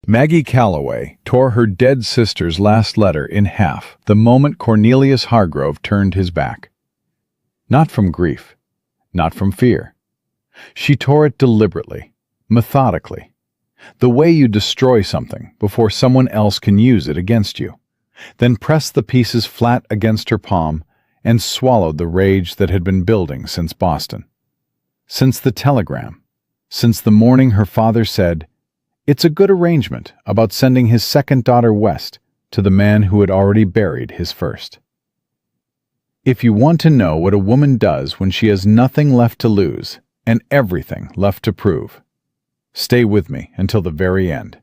Maggie Calloway tore her dead sister's last letter in half the moment Cornelius Hargrove turned his back. Not from grief, not from fear. She tore it deliberately, methodically, the way you destroy something before someone else can use it against you, then pressed the pieces flat against her palm and swallowed the rage that had been building since Boston. Since the telegram, since the morning her father said, "It's a good arrangement," about sending his second daughter west to the man who had already buried his first. If you want to know what a woman does when she has nothing left to lose and everything left to prove, stay with me until the very end.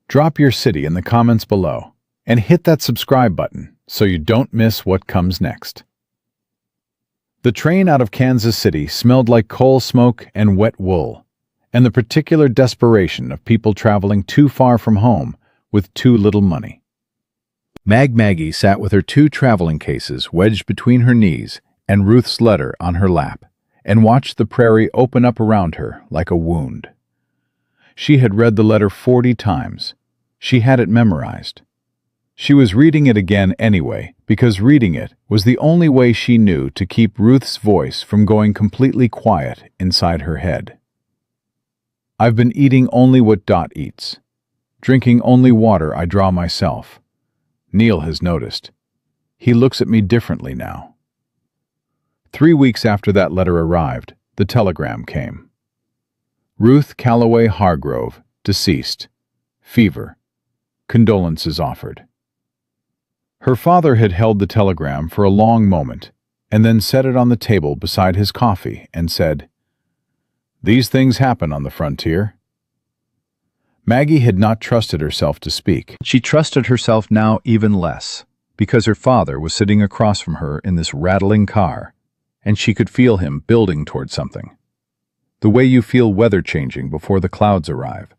Drop your city in the comments below and hit that subscribe button so you don't miss what comes next. The train out of Kansas City smelled like coal smoke and wet wool, and the particular desperation of people traveling too far from home with too little money. Maggie sat with her 2 traveling cases wedged between her knees and Ruth's letter on her lap, and watched the prairie open up around her like a wound. She had read the letter 40 times. She had it memorized. She was reading it again anyway, because reading it was the only way she knew to keep Ruth's voice from going completely quiet inside her head. "I've been eating only what Dot eats, drinking only water I draw myself. Neil has noticed. He looks at me differently now." 3 weeks after that letter arrived, the telegram came. Ruth Calloway Hargrove, deceased. Fever. Condolences offered. Her father had held the telegram for a long moment, and then set it on the table beside his coffee and said, "These things happen on the frontier." Maggie had not trusted herself to speak. She trusted herself now even less, because her father was sitting across from her in this rattling car, and she could feel him building toward something. The way you feel weather changing before the clouds arrive.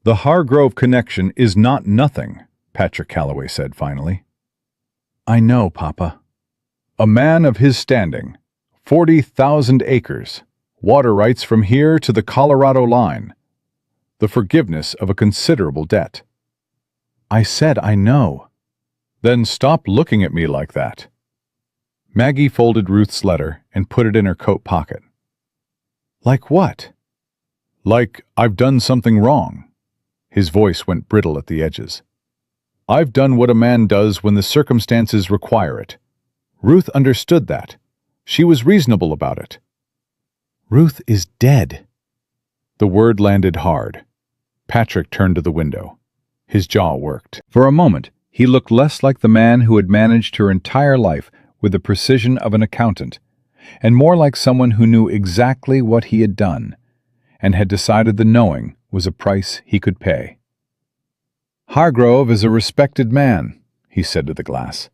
"The Hargrove connection is not nothing," Patrick Calloway said finally. "I know, Papa." "A man of his standing, 40,000 acres, water rights from here to the Colorado line, the forgiveness of a considerable debt." "I said I know." "Then stop looking at me like that." Maggie folded Ruth's letter and put it in her coat pocket. "Like what?" "Like I've done something wrong." His voice went brittle at the edges. "I've done what a man does when the circumstances require it. Ruth understood that. She was reasonable about it." "Ruth is dead." The word landed hard. Patrick turned to the window. His jaw worked. For a moment, he looked less like the man who had managed her entire life with the precision of an accountant, and more like someone who knew exactly what he had done, and had decided the knowing was a price he could pay. "Hargrove is a respected man," he said to the glass.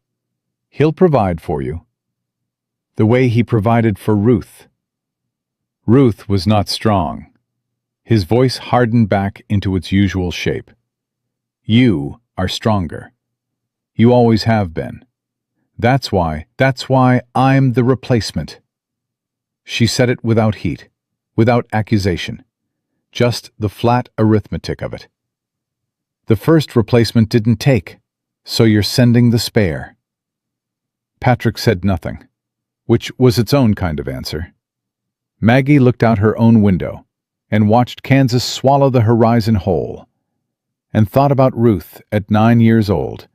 "He'll provide for you." The way he provided for Ruth. Ruth was not strong. His voice hardened back into its usual shape. "You are stronger. You always have been. That's why I'm the replacement." She said it without heat, without accusation, just the flat arithmetic of it. "The first replacement didn't take, so you're sending the spare." Patrick said nothing, which was its own kind of answer. Maggie looked out her own window and watched Kansas swallow the horizon whole, and thought about Ruth at 9 years old,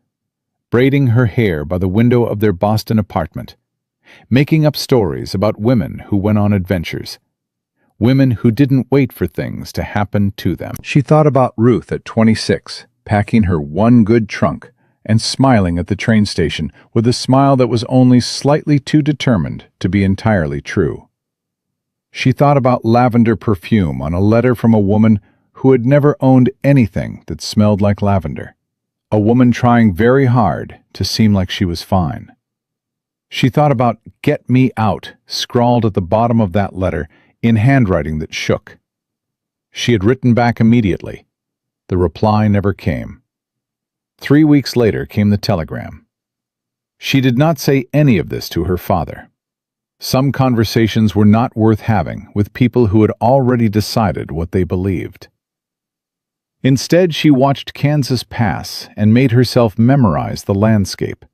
braiding her hair by the window of their Boston apartment, making up stories about women who went on adventures, women who didn't wait for things to happen to them. She thought about Ruth at 26, packing her one good trunk and smiling at the train station with a smile that was only slightly too determined to be entirely true. She thought about lavender perfume on a letter from a woman who had never owned anything that smelled like lavender, a woman trying very hard to seem like she was fine. She thought about "Get me out" scrawled at the bottom of that letter in handwriting that shook. She had written back immediately. The reply never came. 3 weeks later came the telegram. She did not say any of this to her father. Some conversations were not worth having with people who had already decided what they believed. Instead, she watched Kansas pass and made herself memorize the landscape,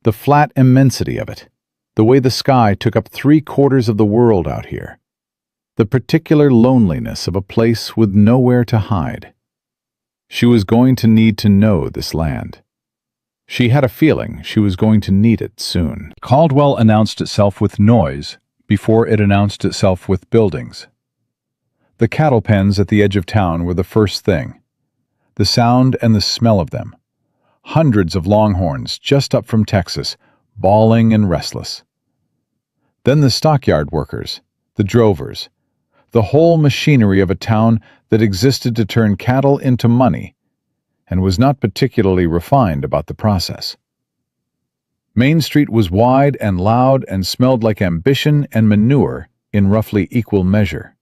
the flat immensity of it, the way the sky took up 3/4 of the world out here, the particular loneliness of a place with nowhere to hide. She was going to need to know this land. She had a feeling she was going to need it soon. Caldwell announced itself with noise before it announced itself with buildings. The cattle pens at the edge of town were the first thing. The sound and the smell of them. Hundreds of longhorns just up from Texas, bawling and restless. Then the stockyard workers, the drovers, the whole machinery of a town that existed to turn cattle into money and was not particularly refined about the process. Main Street was wide and loud and smelled like ambition and manure in roughly equal measure.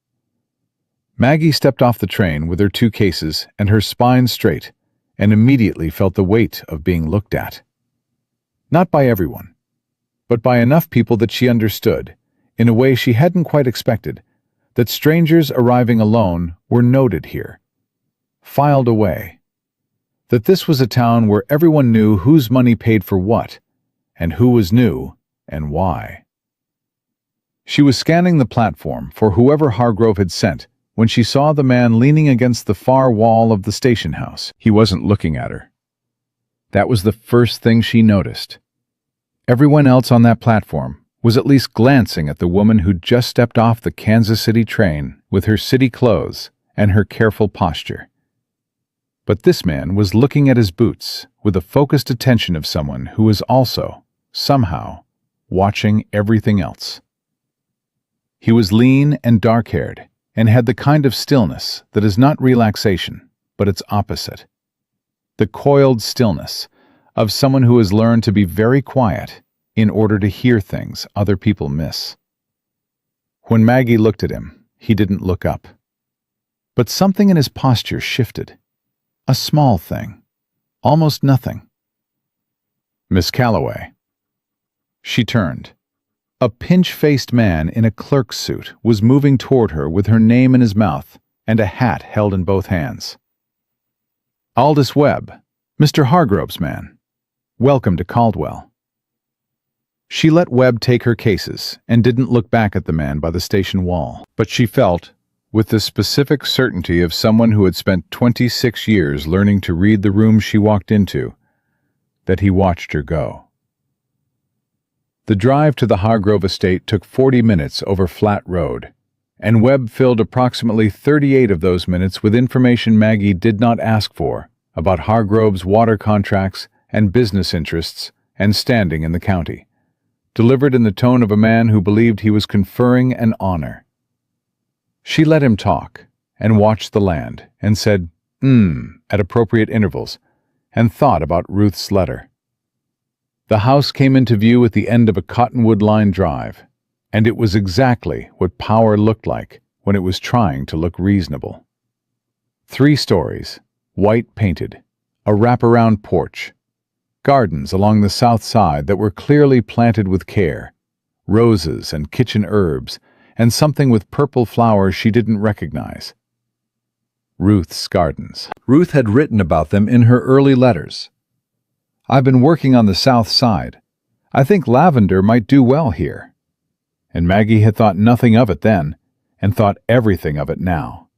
Maggie stepped off the train with her 2 cases and her spine straight, and immediately felt the weight of being looked at. Not by everyone, but by enough people that she understood, in a way she hadn't quite expected, that strangers arriving alone were noted here, filed away. That this was a town where everyone knew whose money paid for what, and who was new and why. She was scanning the platform for whoever Hargrove had sent when she saw the man leaning against the far wall of the station house. He wasn't looking at her. That was the first thing she noticed. Everyone else on that platform was at least glancing at the woman who'd just stepped off the Kansas City train with her city clothes and her careful posture. But this man was looking at his boots with the focused attention of someone who was also, somehow, watching everything else. He was lean and dark-haired, and had the kind of stillness that is not relaxation, but its opposite. The coiled stillness of someone who has learned to be very quiet in order to hear things other people miss. When Maggie looked at him, he didn't look up. But something in his posture shifted. A small thing. Almost nothing. "Miss Calloway." She turned. A pinch-faced man in a clerk's suit was moving toward her with her name in his mouth and a hat held in both hands. "Aldous Webb, Mr. Hargrove's man. Welcome to Caldwell." She let Webb take her cases and didn't look back at the man by the station wall, but she felt, with the specific certainty of someone who had spent 26 years learning to read the room she walked into, that he watched her go. The drive to the Hargrove estate took 40 minutes over flat road, and Webb filled approximately 38 of those minutes with information Maggie did not ask for about Hargrove's water contracts and business interests and standing in the county, delivered in the tone of a man who believed he was conferring an honor. She let him talk and watched the land and said, at appropriate intervals, and thought about Ruth's letter. The house came into view at the end of a cottonwood-lined drive, and it was exactly what power looked like when it was trying to look reasonable. 3 stories, white painted, a wraparound porch, gardens along the south side that were clearly planted with care, roses and kitchen herbs, and something with purple flowers she didn't recognize. Ruth's gardens. Ruth had written about them in her early letters. "I've been working on the south side. I think lavender might do well here." And Maggie had thought nothing of it then, and thought everything of it now.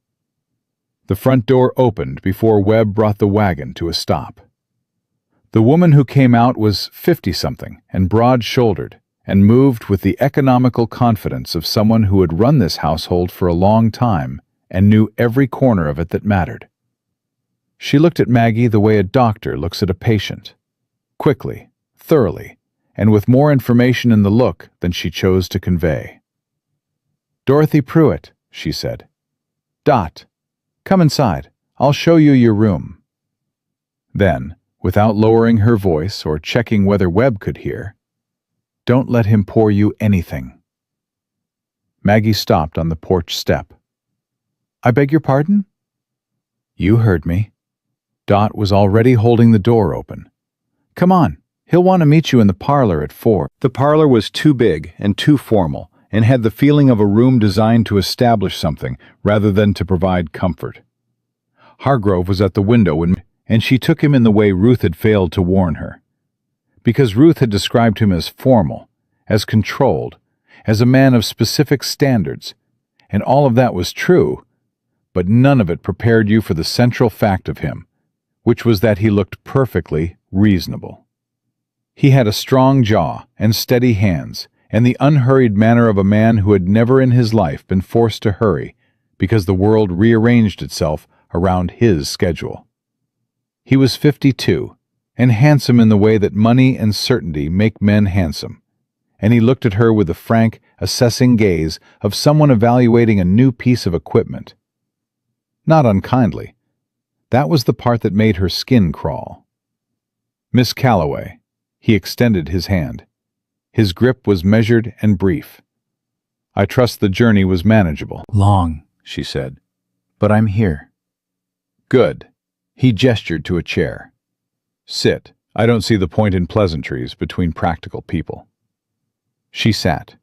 The front door opened before Webb brought the wagon to a stop. The woman who came out was 50-something and broad-shouldered, and moved with the economical confidence of someone who had run this household for a long time and knew every corner of it that mattered. She looked at Maggie the way a doctor looks at a patient. Quickly, thoroughly, and with more information in the look than she chose to convey. "Dorothy Pruitt," she said. "Dot, come inside. I'll show you your room." Then, without lowering her voice or checking whether Webb could hear, "Don't let him pour you anything." Maggie stopped on the porch step. "I beg your pardon?" "You heard me." Dot was already holding the door open. "Come on, he'll want to meet you in the parlor at 4. The parlor was too big and too formal, and had the feeling of a room designed to establish something rather than to provide comfort. Hargrove was at the window and she took him in the way Ruth had failed to warn her. Because Ruth had described him as formal, as controlled, as a man of specific standards, and all of that was true, but none of it prepared you for the central fact of him, which was that he looked perfectly reasonable. He had a strong jaw and steady hands, and the unhurried manner of a man who had never in his life been forced to hurry because the world rearranged itself around his schedule. He was 52, and handsome in the way that money and certainty make men handsome, and he looked at her with the frank, assessing gaze of someone evaluating a new piece of equipment. Not unkindly. That was the part that made her skin crawl. "Miss Calloway," he extended his hand. His grip was measured and brief. "I trust the journey was manageable." "Long," she said, "but I'm here." "Good." He gestured to a chair. "Sit. I don't see the point in pleasantries between practical people." She sat.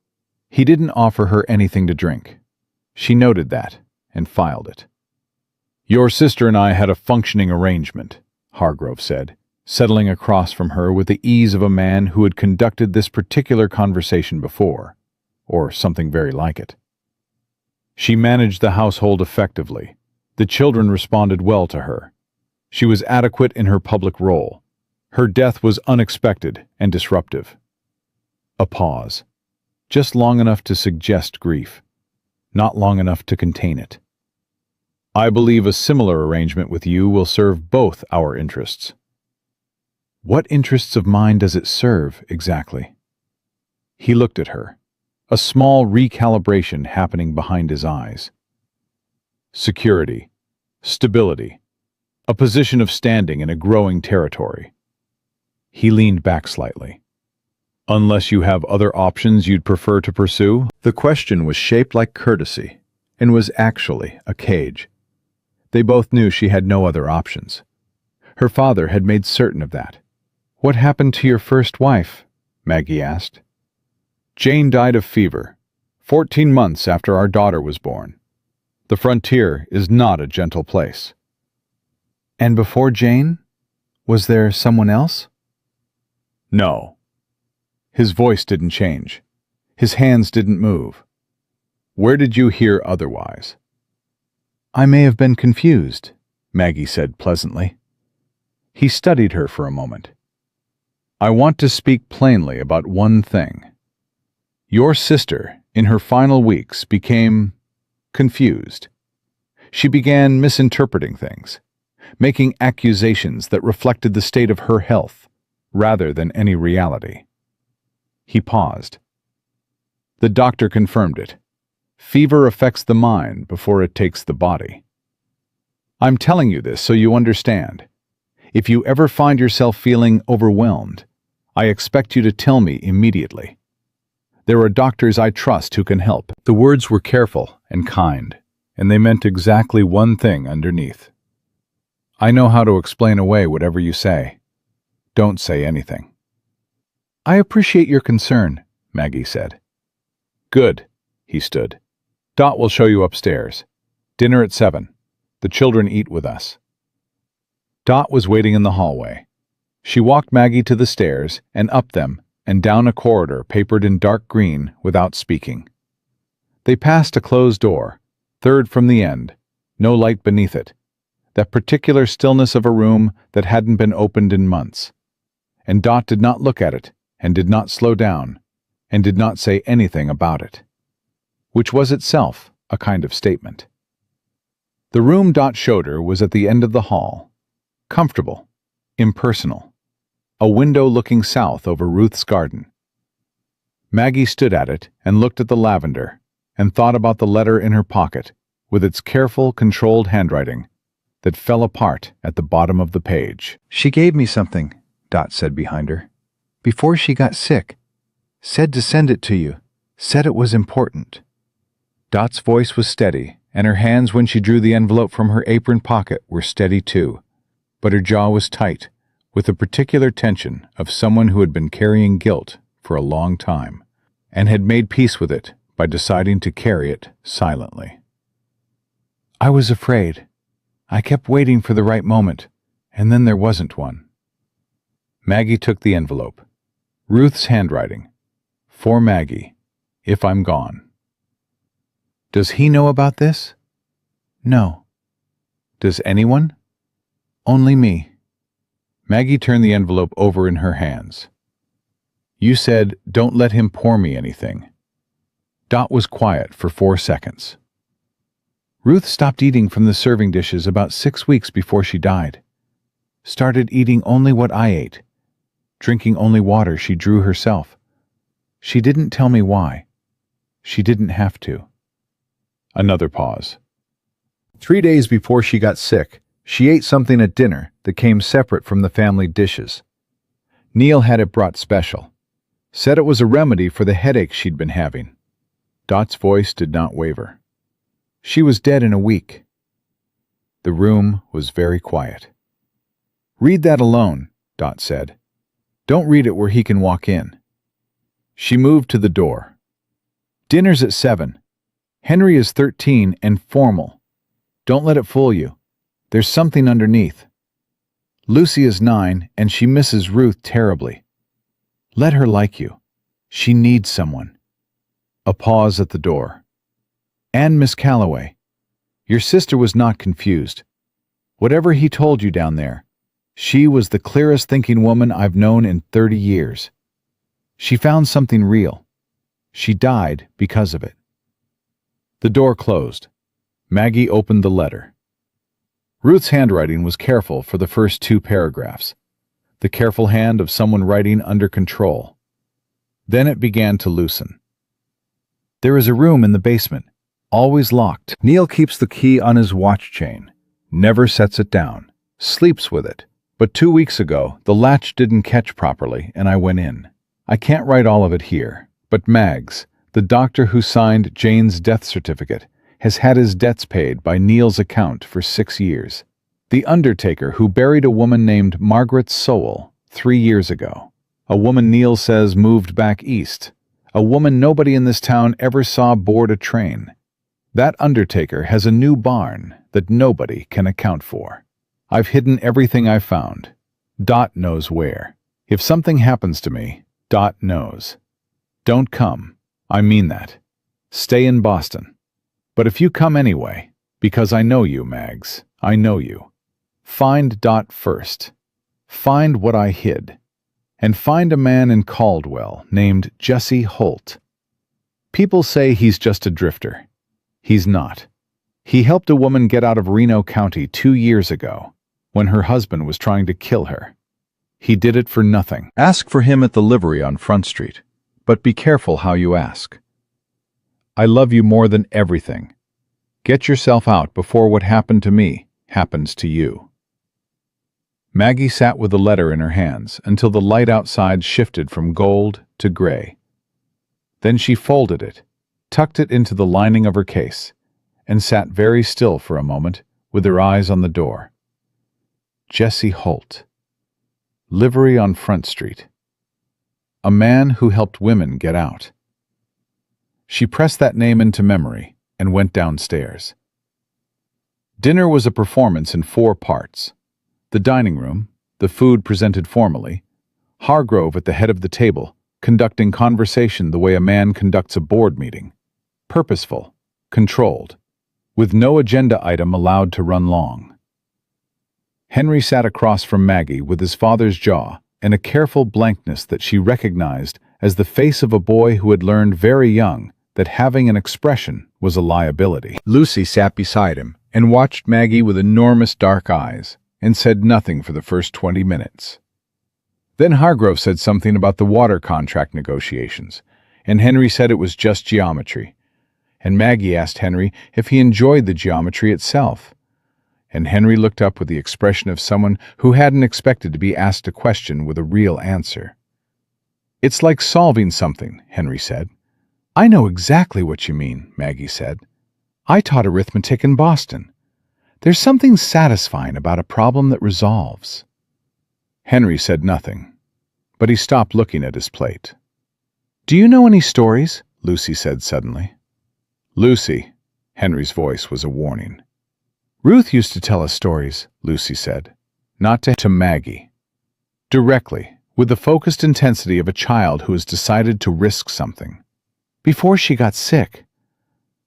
He didn't offer her anything to drink. She noted that and filed it. "Your sister and I had a functioning arrangement," Hargrove said, settling across from her with the ease of a man who had conducted this particular conversation before, or something very like it. She managed the household effectively. The children responded well to her. She was adequate in her public role. Her death was unexpected and disruptive. A pause. Just long enough to suggest grief, not long enough to contain it. "I believe a similar arrangement with you will serve both our interests." "What interests of mine does it serve, exactly?" He looked at her, a small recalibration happening behind his eyes. "Security, stability, a position of standing in a growing territory." He leaned back slightly. "Unless you have other options you'd prefer to pursue?" The question was shaped like courtesy, and was actually a cage. They both knew she had no other options. Her father had made certain of that. "What happened to your first wife?" Maggie asked. "Jane died of fever, 14 months after our daughter was born. The frontier is not a gentle place." "And before Jane? Was there someone else?" "No." His voice didn't change. His hands didn't move. "Where did you hear otherwise?" "I may have been confused," Maggie said pleasantly. He studied her for a moment. "I want to speak plainly about one thing. Your sister, in her final weeks, became confused. She began misinterpreting things, making accusations that reflected the state of her health rather than any reality." He paused. "The doctor confirmed it. Fever affects the mind before it takes the body. I'm telling you this so you understand. If you ever find yourself feeling overwhelmed, I expect you to tell me immediately. There are doctors I trust who can help." The words were careful and kind, and they meant exactly one thing underneath. "I know how to explain away whatever you say. Don't say anything." "I appreciate your concern," Maggie said. "Good." He stood. "Dot will show you upstairs. Dinner at 7. The children eat with us." Dot was waiting in the hallway. She walked Maggie to the stairs and up them and down a corridor papered in dark green without speaking. They passed a closed door, third from the end, no light beneath it, that particular stillness of a room that hadn't been opened in months. And Dot did not look at it, and did not slow down, and did not say anything about it, which was itself a kind of statement. The room Dot showed her was at the end of the hall, comfortable, impersonal, a window looking south over Ruth's garden. Maggie stood at it and looked at the lavender, and thought about the letter in her pocket, with its careful, controlled handwriting, that fell apart at the bottom of the page. "She gave me something," Dot said behind her, "before she got sick. Said to send it to you. Said it was important." Dot's voice was steady, and her hands when she drew the envelope from her apron pocket were steady too, but her jaw was tight, with the particular tension of someone who had been carrying guilt for a long time, and had made peace with it by deciding to carry it silently. "I was afraid. I kept waiting for the right moment, and then there wasn't one. Maggie took the envelope. Ruth's handwriting. For Maggie, if I'm gone. Does he know about this? No. Does anyone? Only me. Maggie turned the envelope over in her hands. You said, don't let him pour me anything. Dot was quiet for 4 seconds. Ruth stopped eating from the serving dishes about 6 weeks before she died. Started eating only what I ate. Drinking only water she drew herself. She didn't tell me why. She didn't have to. Another pause. 3 days before she got sick, she ate something at dinner that came separate from the family dishes. Neil had it brought special. Said it was a remedy for the headache she'd been having. Dot's voice did not waver. She was dead in a week. The room was very quiet. Read that alone, Dot said. Don't read it where he can walk in. She moved to the door. Dinner's at 7. Henry is 13 and formal. Don't let it fool you. There's something underneath. Lucy is 9 and she misses Ruth terribly. Let her like you. She needs someone. A pause at the door. And Miss Calloway, your sister was not confused. Whatever he told you down there, she was the clearest thinking woman I've known in 30 years. She found something real. She died because of it. The door closed. Maggie opened the letter. Ruth's handwriting was careful for the first 2 paragraphs, the careful hand of someone writing under control. Then it began to loosen. There is a room in the basement, always locked. Neil keeps the key on his watch chain, never sets it down, sleeps with it. But 2 weeks ago, the latch didn't catch properly and I went in. I can't write all of it here, but Mags, the doctor who signed Jane's death certificate, has had his debts paid by Neil's account for 6 years. The undertaker who buried a woman named Margaret Sowell 3 years ago. A woman Neil says moved back east. A woman nobody in this town ever saw board a train. That undertaker has a new barn that nobody can account for. I've hidden everything I've found. Dot knows where. If something happens to me, Dot knows. Don't come. I mean that. Stay in Boston. But if you come anyway, because I know you, Mags, I know you. Find Dot first. Find what I hid. And find a man in Caldwell named Jesse Holt. People say he's just a drifter. He's not. He helped a woman get out of Reno County 2 years ago, when her husband was trying to kill her. He did it for nothing. Ask for him at the livery on Front Street, but be careful how you ask. I love you more than everything. Get yourself out before what happened to me happens to you. Maggie sat with the letter in her hands until the light outside shifted from gold to gray. Then she folded it, tucked it into the lining of her case, and sat very still for a moment with her eyes on the door. Jesse Holt. Livery on Front Street. A man who helped women get out. She pressed that name into memory and went downstairs. Dinner was a performance in 4 parts. The dining room, the food presented formally, Hargrove at the head of the table, conducting conversation the way a man conducts a board meeting. Purposeful, controlled, with no agenda item allowed to run long. Henry sat across from Maggie with his father's jaw and a careful blankness that she recognized as the face of a boy who had learned very young that having an expression was a liability. Lucy sat beside him and watched Maggie with enormous dark eyes and said nothing for the first 20 minutes. Then Hargrove said something about the water contract negotiations, and Henry said it was just geometry. And Maggie asked Henry if he enjoyed the geometry itself. And Henry looked up with the expression of someone who hadn't expected to be asked a question with a real answer. It's like solving something, Henry said. I know exactly what you mean, Maggie said. I taught arithmetic in Boston. There's something satisfying about a problem that resolves. Henry said nothing, but he stopped looking at his plate. Do you know any stories? Lucy said suddenly. Lucy, Henry's voice was a warning. Ruth used to tell us stories, Lucy said. Not to Maggie. Directly, with the focused intensity of a child who has decided to risk something. Before she got sick.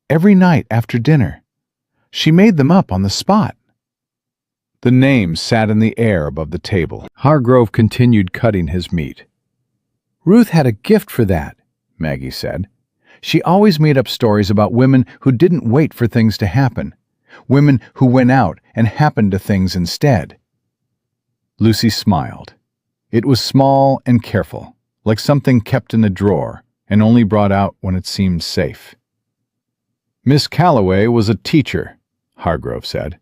Every night after dinner. She made them up on the spot. The names sat in the air above the table. Hargrove continued cutting his meat. Ruth had a gift for that, Maggie said. She always made up stories about women who didn't wait for things to happen. Women who went out and happened to things instead. Lucy smiled. It was small and careful, like something kept in a drawer and only brought out when it seemed safe. Miss Calloway was a teacher, Hargrove said.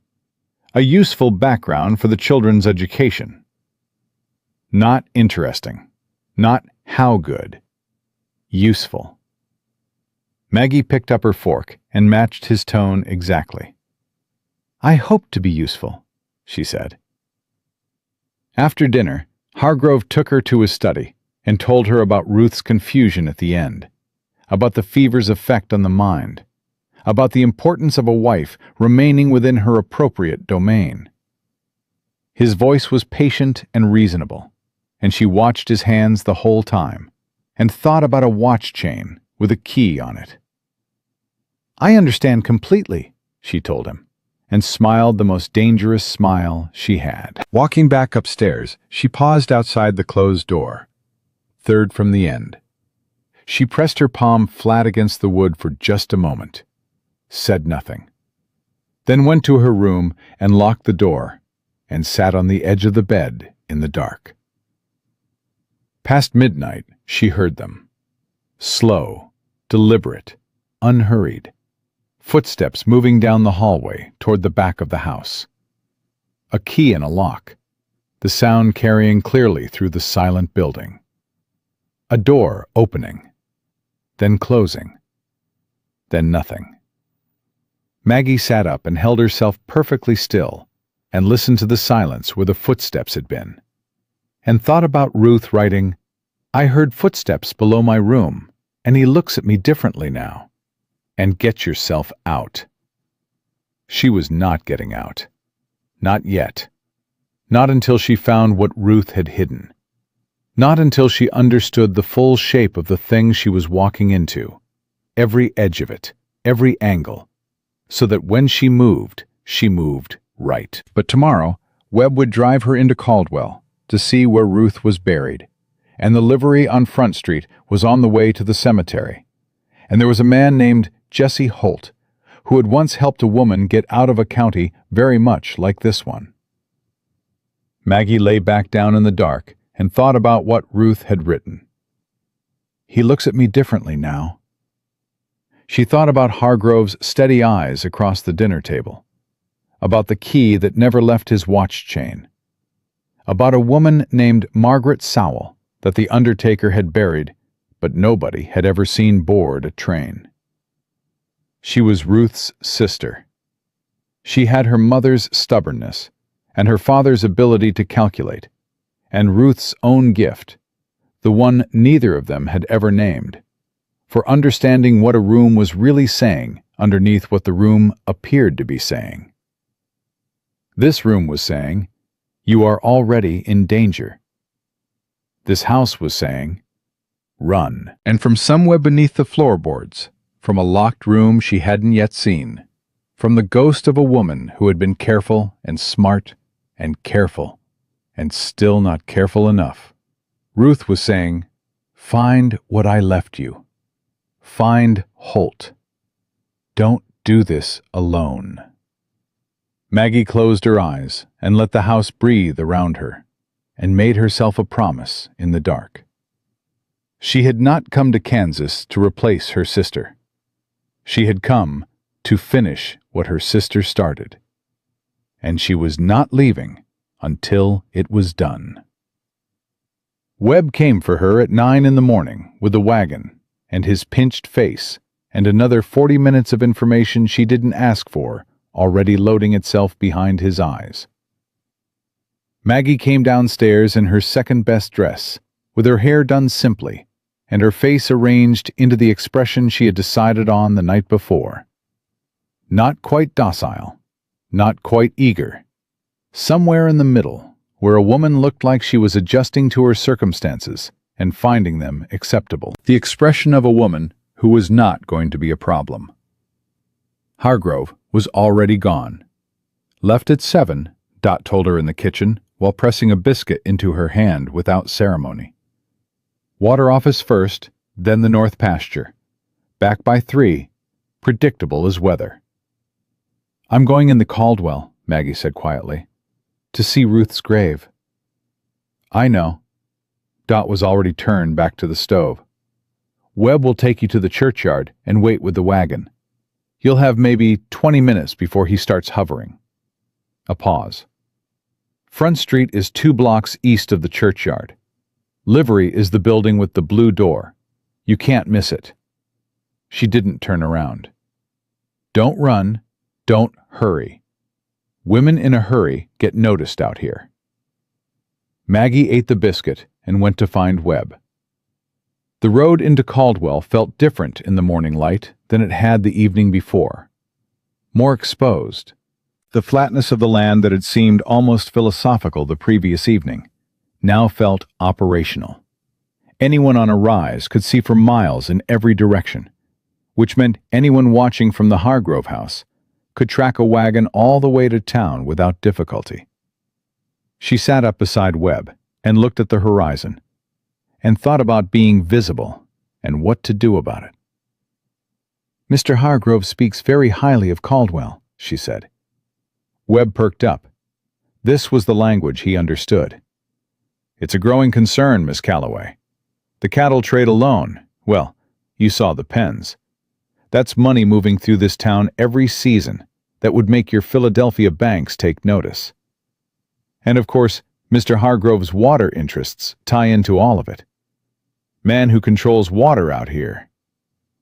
A useful background for the children's education. Not interesting. Not how good. Useful. Maggie picked up her fork and matched his tone exactly. I hope to be useful, she said. After dinner, Hargrove took her to his study and told her about Ruth's confusion at the end, about the fever's effect on the mind, about the importance of a wife remaining within her appropriate domain. His voice was patient and reasonable, and she watched his hands the whole time and thought about a watch chain with a key on it. I understand completely, she told him, and smiled the most dangerous smile she had. Walking back upstairs, she paused outside the closed door, third from the end. She pressed her palm flat against the wood for just a moment, said nothing, then went to her room and locked the door and sat on the edge of the bed in the dark. Past midnight, she heard them. Slow, deliberate, unhurried. Footsteps moving down the hallway toward the back of the house. A key in a lock, the sound carrying clearly through the silent building. A door opening, then closing, then nothing. Maggie sat up and held herself perfectly still and listened to the silence where the footsteps had been, and thought about Ruth writing, I heard footsteps below my room, and he looks at me differently now. And get yourself out. She was not getting out. Not yet. Not until she found what Ruth had hidden. Not until she understood the full shape of the thing she was walking into, every edge of it, every angle, so that when she moved right. But tomorrow, Webb would drive her into Caldwell to see where Ruth was buried, and the livery on Front Street was on the way to the cemetery, and there was a man named Jesse Holt, who had once helped a woman get out of a county very much like this one. Maggie lay back down in the dark and thought about what Ruth had written. He looks at me differently now. She thought about Hargrove's steady eyes across the dinner table, about the key that never left his watch chain, about a woman named Margaret Sowell that the undertaker had buried, but nobody had ever seen board a train. She was Ruth's sister. She had her mother's stubbornness and her father's ability to calculate, and Ruth's own gift, the one neither of them had ever named, for understanding what a room was really saying underneath what the room appeared to be saying. This room was saying, you are already in danger. This house was saying, run. And from somewhere beneath the floorboards, from a locked room she hadn't yet seen, from the ghost of a woman who had been careful and smart and careful, and still not careful enough, Ruth was saying, find what I left you. Find Holt. Don't do this alone. Maggie closed her eyes and let the house breathe around her, and made herself a promise in the dark. She had not come to Kansas to replace her sister. She had come to finish what her sister started, and she was not leaving until it was done. Webb came for her at 9 a.m. with the wagon and his pinched face and another 40 minutes of information she didn't ask for already loading itself behind his eyes. Maggie came downstairs in her second-best dress, with her hair done simply, and her face arranged into the expression she had decided on the night before. Not quite docile, not quite eager. Somewhere in the middle, where a woman looked like she was adjusting to her circumstances and finding them acceptable. The expression of a woman who was not going to be a problem. Hargrove was already gone. Left at 7, Dot told her in the kitchen while pressing a biscuit into her hand without ceremony. Water office first, then the north pasture. Back by 3, predictable as weather. I'm going in the Caldwell, Maggie said quietly, to see Ruth's grave. I know. Dot was already turned back to the stove. Webb will take you to the churchyard and wait with the wagon. You'll have maybe 20 minutes before he starts hovering. A pause. Front Street is 2 blocks east of the churchyard. Livery is the building with the blue door. You can't miss it. She didn't turn around. Don't run. Don't hurry. Women in a hurry get noticed out here. Maggie ate the biscuit and went to find Webb. The road into Caldwell felt different in the morning light than it had the evening before. More exposed. The flatness of the land that had seemed almost philosophical the previous evening now felt operational. Anyone on a rise could see for miles in every direction, which meant anyone watching from the Hargrove house could track a wagon all the way to town without difficulty. She sat up beside Webb and looked at the horizon, and thought about being visible and what to do about it. Mr. Hargrove speaks very highly of Caldwell, she said. Webb perked up. This was the language he understood. It's a growing concern, Miss Calloway. The cattle trade alone, well, you saw the pens. That's money moving through this town every season that would make your Philadelphia banks take notice. And of course, Mr. Hargrove's water interests tie into all of it. Man who controls water out here.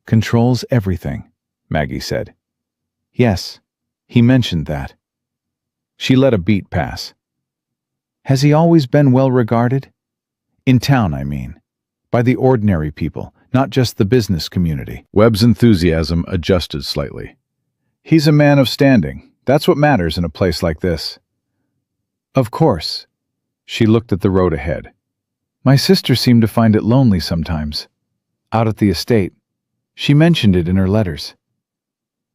Controls everything, Maggie said. Yes, he mentioned that. She let a beat pass. Has he always been well regarded? In town, I mean. By the ordinary people, not just the business community. Webb's enthusiasm adjusted slightly. He's a man of standing. That's what matters in a place like this. Of course. She looked at the road ahead. My sister seemed to find it lonely sometimes. Out at the estate. She mentioned it in her letters.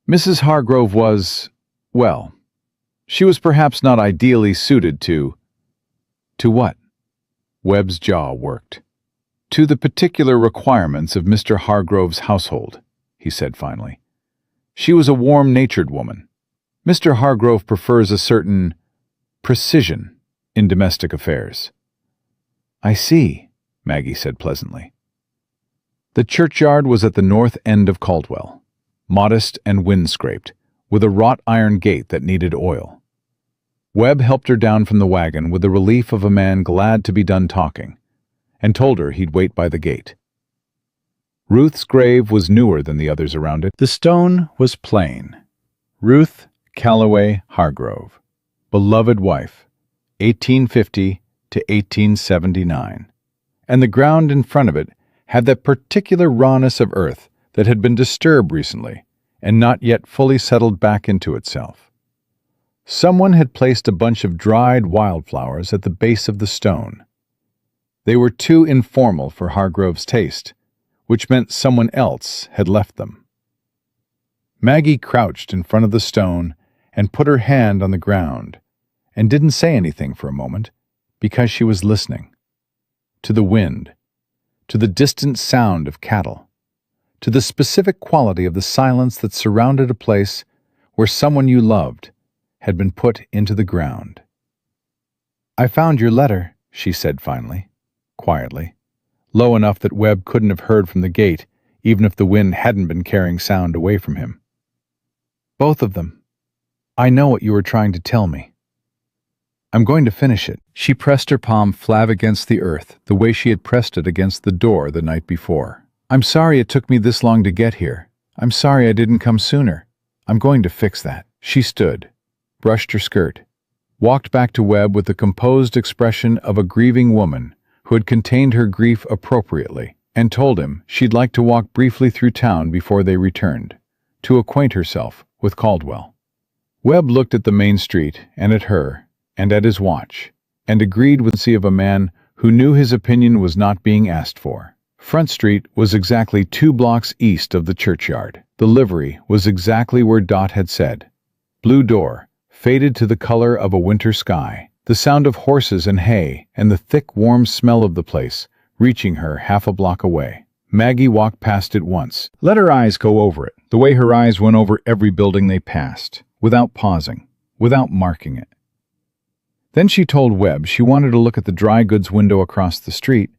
Mrs. Hargrove was, well, she was perhaps not ideally suited to what? Webb's jaw worked. To the particular requirements of Mr. Hargrove's household, he said finally. She was a warm-natured woman. Mr. Hargrove prefers a certain precision in domestic affairs. I see, Maggie said pleasantly. The churchyard was at the north end of Caldwell, modest and wind-scraped, with a wrought iron gate that needed oil. Webb helped her down from the wagon with the relief of a man glad to be done talking, and told her he'd wait by the gate. Ruth's grave was newer than the others around it. The stone was plain. Ruth Calloway Hargrove, beloved wife, 1850 to 1879, and the ground in front of it had that particular rawness of earth that had been disturbed recently and not yet fully settled back into itself. Someone had placed a bunch of dried wildflowers at the base of the stone. They were too informal for Hargrove's taste, which meant someone else had left them. Maggie crouched in front of the stone and put her hand on the ground, and didn't say anything for a moment, because she was listening. To the wind, to the distant sound of cattle, to the specific quality of the silence that surrounded a place where someone you loved had been put into the ground. I found your letter, she said finally, quietly, low enough that Webb couldn't have heard from the gate, even if the wind hadn't been carrying sound away from him. Both of them. I know what you were trying to tell me. I'm going to finish it. She pressed her palm flat against the earth, the way she had pressed it against the door the night before. I'm sorry it took me this long to get here. I'm sorry I didn't come sooner. I'm going to fix that. She stood, brushed her skirt, walked back to Webb with the composed expression of a grieving woman who had contained her grief appropriately, and told him she'd like to walk briefly through town before they returned, to acquaint herself with Caldwell. Webb looked at the main street, and at her, and at his watch, and agreed with the of a man who knew his opinion was not being asked for. Front Street was exactly 2 blocks east of the churchyard. The livery was exactly where Dot had said. Blue door, faded to the color of a winter sky. The sound of horses and hay, and the thick, warm smell of the place, reaching her half a block away. Maggie walked past it once. Let her eyes go over it, the way her eyes went over every building they passed, without pausing, without marking it. Then she told Webb she wanted to look at the dry goods window across the street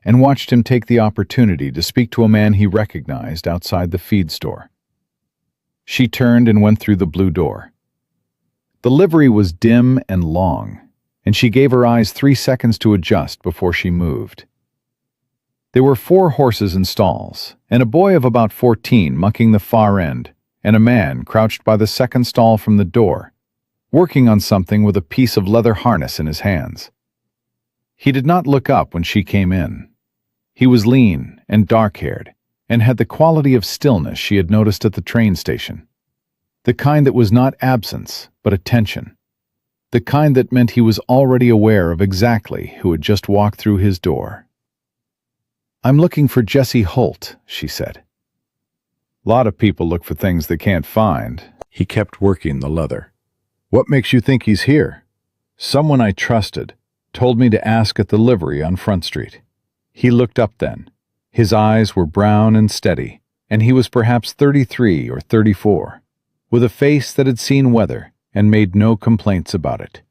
and watched him take the opportunity to speak to a man he recognized outside the feed store. She turned and went through the blue door. The livery was dim and long, and she gave her eyes 3 seconds to adjust before she moved. There were 4 horses in stalls, and a boy of about 14 mucking the far end, and a man crouched by the second stall from the door, working on something with a piece of leather harness in his hands. He did not look up when she came in. He was lean and dark-haired, and had the quality of stillness she had noticed at the train station. The kind that was not absence, but attention. The kind that meant he was already aware of exactly who had just walked through his door. "I'm looking for Jesse Holt," she said. "Lot of people look for things they can't find." He kept working the leather. "What makes you think he's here?" "Someone I trusted told me to ask at the livery on Front Street." He looked up then. His eyes were brown and steady, and he was perhaps 33 or 34, with a face that had seen weather and made no complaints about it.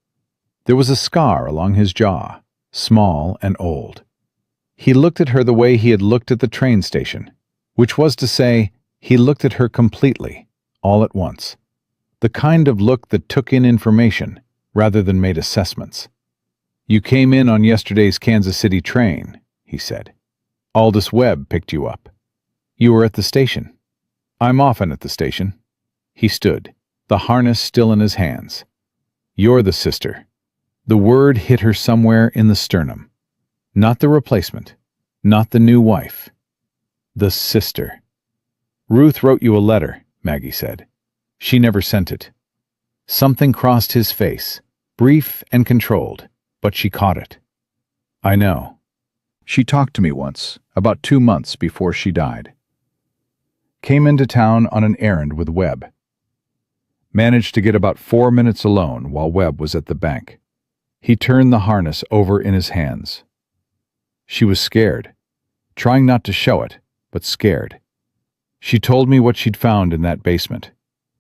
There was a scar along his jaw, small and old. He looked at her the way he had looked at the train station, which was to say, he looked at her completely, all at once. The kind of look that took in information rather than made assessments. "You came in on yesterday's Kansas City train," he said. "Aldous Webb picked you up. You were at the station." "I'm often at the station." He stood, the harness still in his hands. "You're the sister." The word hit her somewhere in the sternum. Not the replacement, not the new wife. The sister. "Ruth wrote you a letter," Maggie said. "She never sent it." Something crossed his face, brief and controlled, but she caught it. "I know. She talked to me once, about 2 months before she died. Came into town on an errand with Webb. Managed to get about 4 minutes alone while Webb was at the bank. He turned the harness over in his hands. She was scared, trying not to show it, but scared. She told me what she'd found in that basement,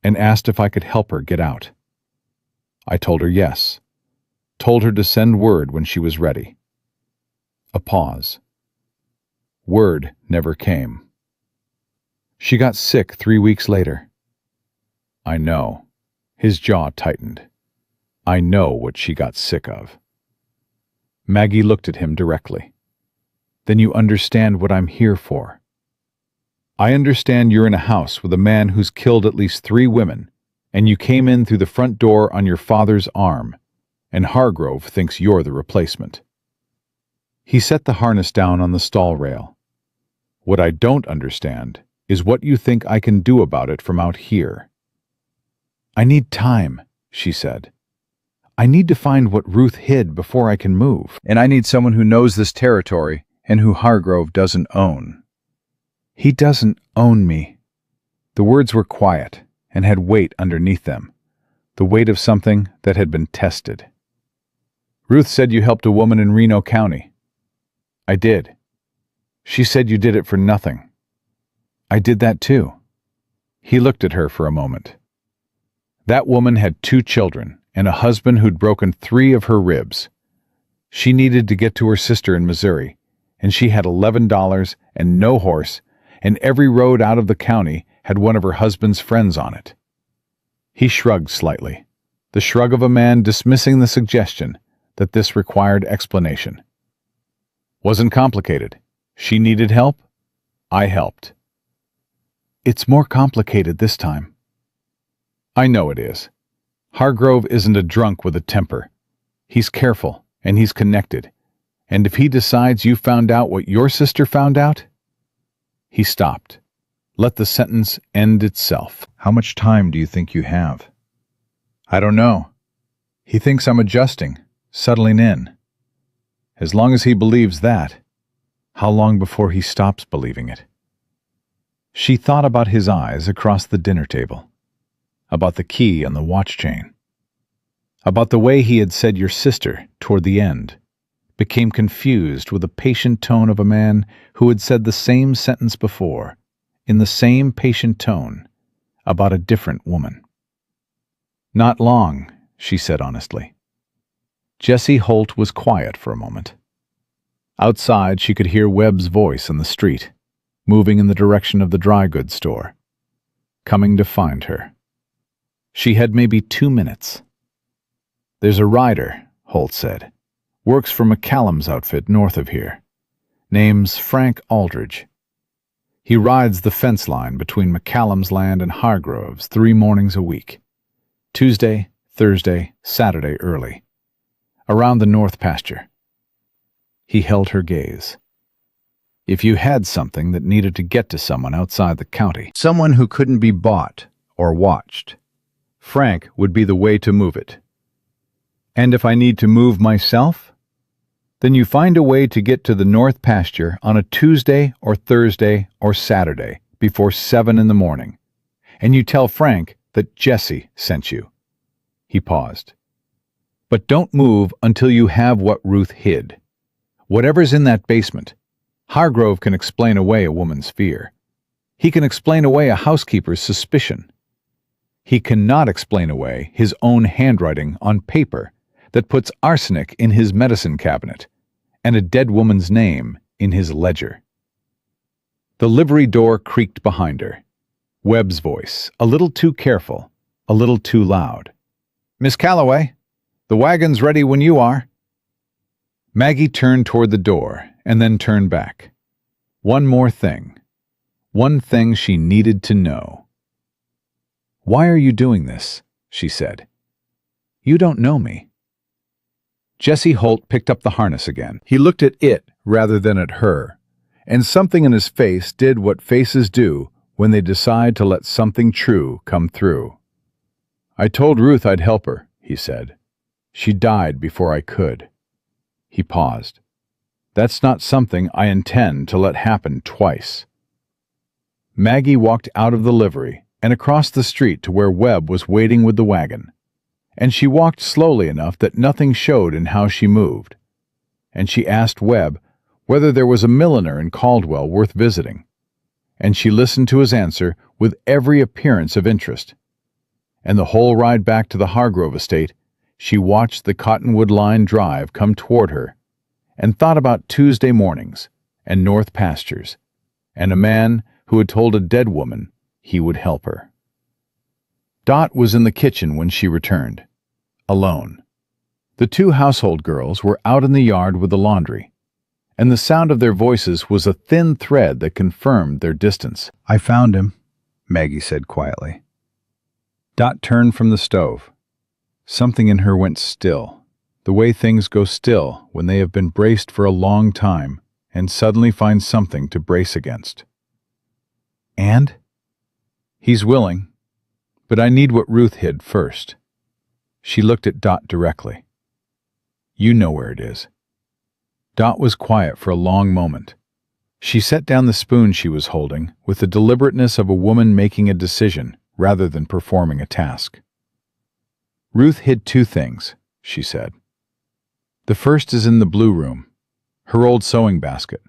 and asked if I could help her get out. I told her yes. Told her to send word when she was ready." A pause. Word never came. "She got sick 3 weeks later." "I know." His jaw tightened. "I know what she got sick of." Maggie looked at him directly. "Then you understand what I'm here for." "I understand you're in a house with a man who's killed at least 3 women, and you came in through the front door on your father's arm, and Hargrove thinks you're the replacement." He set the harness down on the stall rail. "What I don't understand is what you think I can do about it from out here." "I need time," she said. "I need to find what Ruth hid before I can move. And I need someone who knows this territory and who Hargrove doesn't own." "He doesn't own me." The words were quiet and had weight underneath them, the weight of something that had been tested. "Ruth said you helped a woman in Reno County." "I did." "She said you did it for nothing." "I did that too." He looked at her for a moment. "That woman had 2 children and a husband who'd broken 3 of her ribs. She needed to get to her sister in Missouri, and she had $11 and no horse, and every road out of the county had one of her husband's friends on it." He shrugged slightly, the shrug of a man dismissing the suggestion that this required explanation. "Wasn't complicated. She needed help. I helped." "It's more complicated this time." "I know it is. Hargrove isn't a drunk with a temper. He's careful, and he's connected. And if he decides you found out what your sister found out—" He stopped. Let the sentence end itself. "How much time do you think you have?" I don't know. He thinks I'm adjusting, settling in. As long as he believes that, how long before he stops believing it? She thought about his eyes across the dinner table, about the key on the watch chain, about the way he had said your sister toward the end, became confused with the patient tone of a man who had said the same sentence before, in the same patient tone, about a different woman. Not long, she said honestly. Jessie Holt was quiet for a moment. Outside, she could hear Webb's voice in the street, moving in the direction of the dry goods store, coming to find her. She had maybe 2 minutes. There's a rider, Holt said. Works for McCallum's outfit north of here. Name's Frank Aldridge. He rides the fence line between McCallum's land and Hargrove's 3 mornings a week. Tuesday, Thursday, Saturday early. Around the north pasture. He held her gaze. If you had something that needed to get to someone outside the county, someone who couldn't be bought or watched, Frank would be the way to move it. And if I need to move myself, then you find a way to get to the north pasture on a Tuesday or Thursday or Saturday before 7 in the morning, and you tell Frank that Jessie sent you. He paused. But don't move until you have what Ruth hid. Whatever's in that basement. Hargrove can explain away a woman's fear. He can explain away a housekeeper's suspicion. He cannot explain away his own handwriting on paper that puts arsenic in his medicine cabinet and a dead woman's name in his ledger. The livery door creaked behind her. Webb's voice, a little too careful, a little too loud. Miss Calloway, the wagon's ready when you are. Maggie turned toward the door and then turned back. One more thing. One thing she needed to know. Why are you doing this? She said. You don't know me. Jessie Holt picked up the harness again. He looked at it rather than at her, and something in his face did what faces do when they decide to let something true come through. I told Ruth I'd help her, he said. She died before I could. He paused. That's not something I intend to let happen twice. Maggie walked out of the livery and across the street to where Webb was waiting with the wagon, and she walked slowly enough that nothing showed in how she moved, and she asked Webb whether there was a milliner in Caldwell worth visiting, and she listened to his answer with every appearance of interest, and the whole ride back to the Hargrove estate she watched the Cottonwood Line drive come toward her and thought about Tuesday mornings and north pastures and a man who had told a dead woman he would help her. Dot was in the kitchen when she returned, alone. The 2 household girls were out in the yard with the laundry, and the sound of their voices was a thin thread that confirmed their distance. I found him, Maggie said quietly. Dot turned from the stove. Something in her went still, the way things go still when they have been braced for a long time and suddenly find something to brace against. And? He's willing, but I need what Ruth hid first. She looked at Dot directly. You know where it is. Dot was quiet for a long moment. She set down the spoon she was holding with the deliberateness of a woman making a decision rather than performing a task. Ruth hid 2 things, she said. The first is in the blue room, her old sewing basket,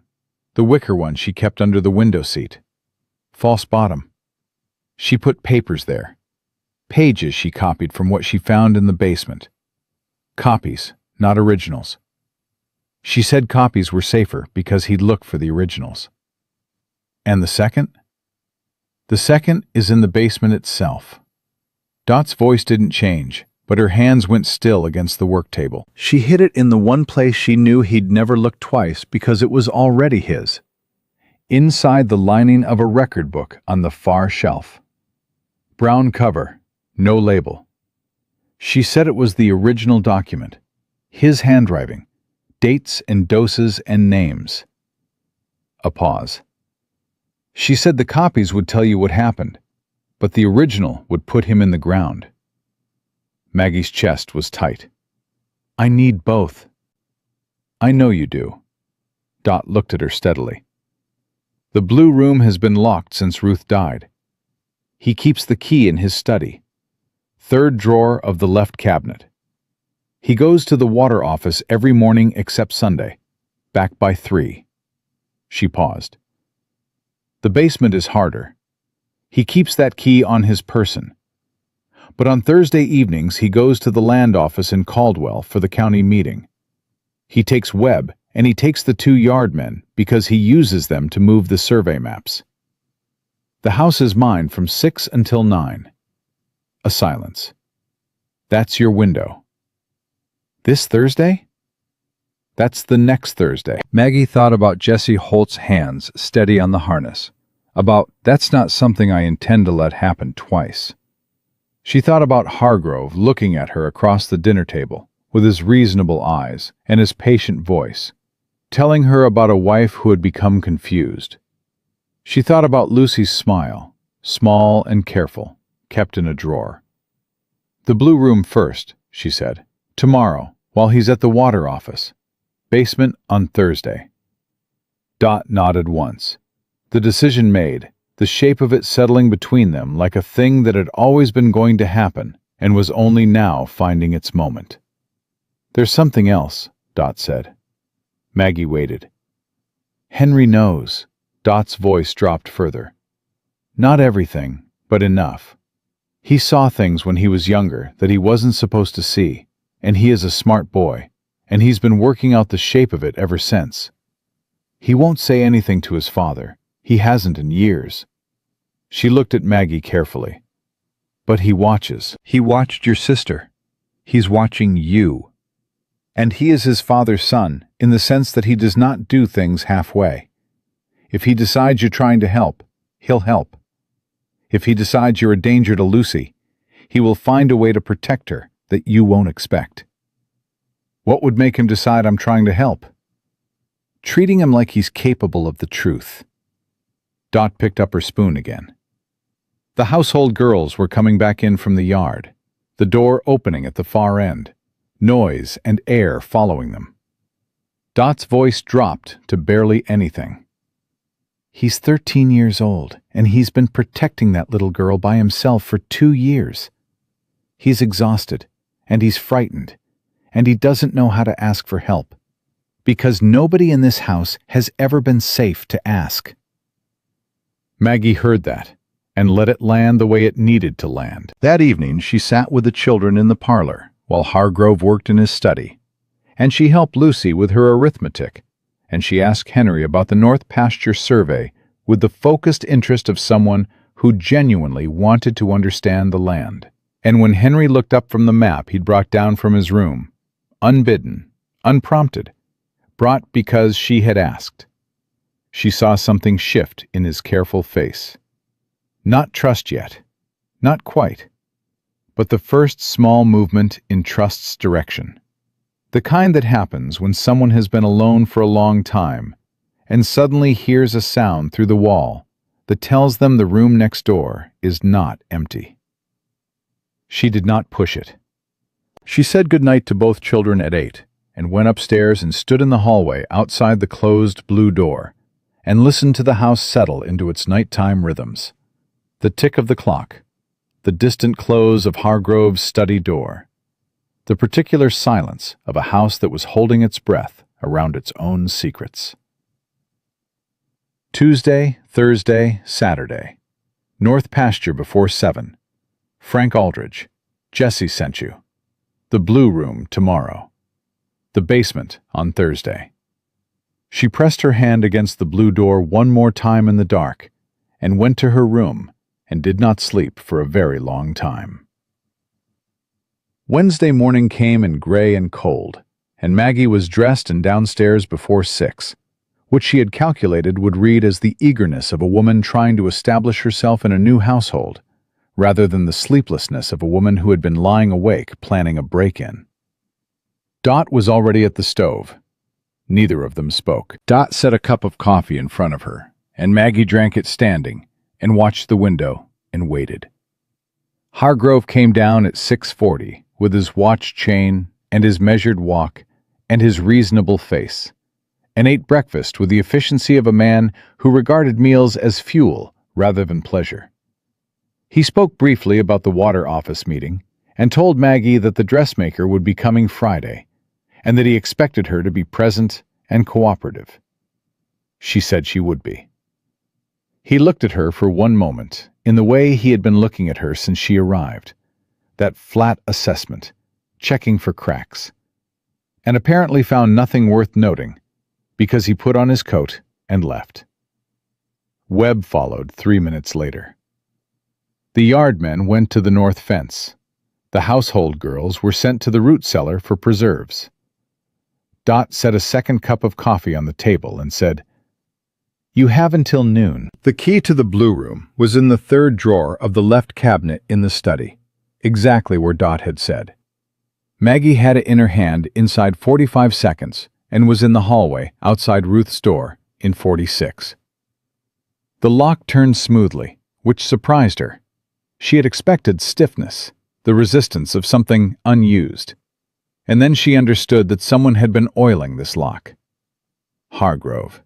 the wicker one she kept under the window seat. False bottom. She put papers there, pages she copied from what she found in the basement. Copies, not originals. She said copies were safer because he'd look for the originals. And the second? The second is in the basement itself. Dot's voice didn't change, but her hands went still against the work table. She hid it in the one place she knew he'd never look twice because it was already his. Inside the lining of a record book on the far shelf. Brown cover, no label. She said it was the original document, his handwriting, dates and doses and names. A pause. She said the copies would tell you what happened, but the original would put him in the ground. Maggie's chest was tight. "I need both." "I know you do." Dot looked at her steadily. "The blue room has been locked since Ruth died. He keeps the key in his study, third drawer of the left cabinet. He goes to the water office every morning except Sunday, back by 3. She paused. "The basement is harder. He keeps that key on his person. But on Thursday evenings he goes to the land office in Caldwell for the county meeting. He takes Webb and he takes the 2 yard men because he uses them to move the survey maps. The house is mine from 6 until 9. A silence. "That's your window." "This Thursday?" "That's the next Thursday." Maggie thought about Jesse Holt's hands steady on the harness, about "that's not something I intend to let happen twice." She thought about Hargrove looking at her across the dinner table with his reasonable eyes and his patient voice, telling her about a wife who had become confused. She thought about Lucy's smile, small and careful, kept in a drawer. "The blue room first," she said. "Tomorrow, while he's at the water office. Basement on Thursday." Dot nodded once. The decision made, the shape of it settling between them like a thing that had always been going to happen and was only now finding its moment. "There's something else," Dot said. Maggie waited. "Henry knows." Dot's voice dropped further. "Not everything, but enough. He saw things when he was younger that he wasn't supposed to see, and he is a smart boy, and he's been working out the shape of it ever since. He won't say anything to his father. He hasn't in years." She looked at Maggie carefully. "But he watches." "He watched your sister. He's watching you. "And he is his father's son, in the sense that he does not do things halfway. If he decides you're trying to help, he'll help. If he decides you're a danger to Lucy, he will find a way to protect her that you won't expect." "What would make him decide I'm trying to help?" "Treating him like he's capable of the truth." Dot picked up her spoon again. The household girls were coming back in from the yard, the door opening at the far end, noise and air following them. Dot's voice dropped to barely anything. "He's 13 years old, and he's been protecting that little girl by himself for 2 years. He's exhausted, and he's frightened, and he doesn't know how to ask for help, because nobody in this house has ever been safe to ask." Maggie heard that, and let it land the way it needed to land. That evening she sat with the children in the parlor, while Hargrove worked in his study, and she helped Lucy with her arithmetic, and she asked Henry about the North Pasture survey with the focused interest of someone who genuinely wanted to understand the land. And when Henry looked up from the map he'd brought down from his room, unbidden, unprompted, brought because she had asked, she saw something shift in his careful face. Not trust yet, not quite, but the first small movement in trust's direction. The kind that happens when someone has been alone for a long time and suddenly hears a sound through the wall that tells them the room next door is not empty. She did not push it. She said goodnight to both children at 8 and went upstairs and stood in the hallway outside the closed blue door and listened to the house settle into its nighttime rhythms. The tick of the clock, the distant close of Hargrove's study door, the particular silence of a house that was holding its breath around its own secrets. Tuesday, Thursday, Saturday. North Pasture before 7. Frank Aldridge. Jesse sent you. The blue room tomorrow. The basement on Thursday. She pressed her hand against the blue door one more time in the dark and went to her room and did not sleep for a very long time. Wednesday morning came in gray and cold, and Maggie was dressed and downstairs before 6, which she had calculated would read as the eagerness of a woman trying to establish herself in a new household, rather than the sleeplessness of a woman who had been lying awake planning a break-in. Dot was already at the stove. Neither of them spoke. Dot set a cup of coffee in front of her, and Maggie drank it standing and watched the window and waited. Hargrove came down at 6:40 with his watch chain and his measured walk and his reasonable face, and ate breakfast with the efficiency of a man who regarded meals as fuel rather than pleasure. He spoke briefly about the water office meeting and told Maggie that the dressmaker would be coming Friday and that he expected her to be present and cooperative. She said she would be. He looked at her for one moment in the way he had been looking at her since she arrived, that flat assessment, checking for cracks, and apparently found nothing worth noting because he put on his coat and left. Webb followed 3 minutes later. The yardmen went to the north fence. The household girls were sent to the root cellar for preserves. Dot set a second cup of coffee on the table and said, "You have until noon." The key to the blue room was in the third drawer of the left cabinet in the study, exactly where Dot had said. Maggie had it in her hand inside 45 seconds and was in the hallway outside Ruth's door in 46. The lock turned smoothly, which surprised her. She had expected stiffness, the resistance of something unused. And then she understood that someone had been oiling this lock. Hargrove.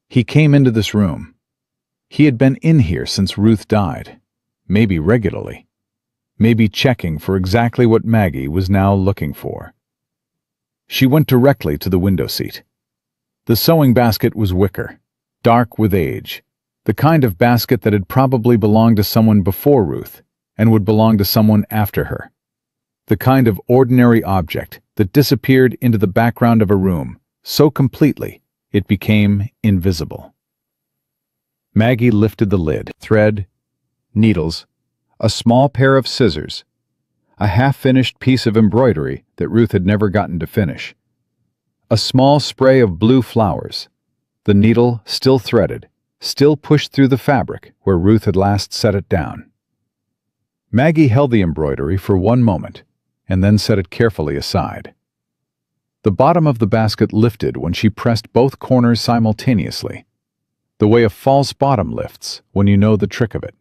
He came into this room. He had been in here since Ruth died, maybe regularly, maybe checking for exactly what Maggie was now looking for. She went directly to the window seat. The sewing basket was wicker, dark with age, the kind of basket that had probably belonged to someone before Ruth and would belong to someone after her. The kind of ordinary object that disappeared into the background of a room so completely it became invisible. Maggie lifted the lid. Thread, needles, a small pair of scissors, a half-finished piece of embroidery that Ruth had never gotten to finish, a small spray of blue flowers, the needle still threaded, still pushed through the fabric where Ruth had last set it down. Maggie held the embroidery for one moment and then set it carefully aside. The bottom of the basket lifted when she pressed both corners simultaneously, the way a false bottom lifts when you know the trick of it.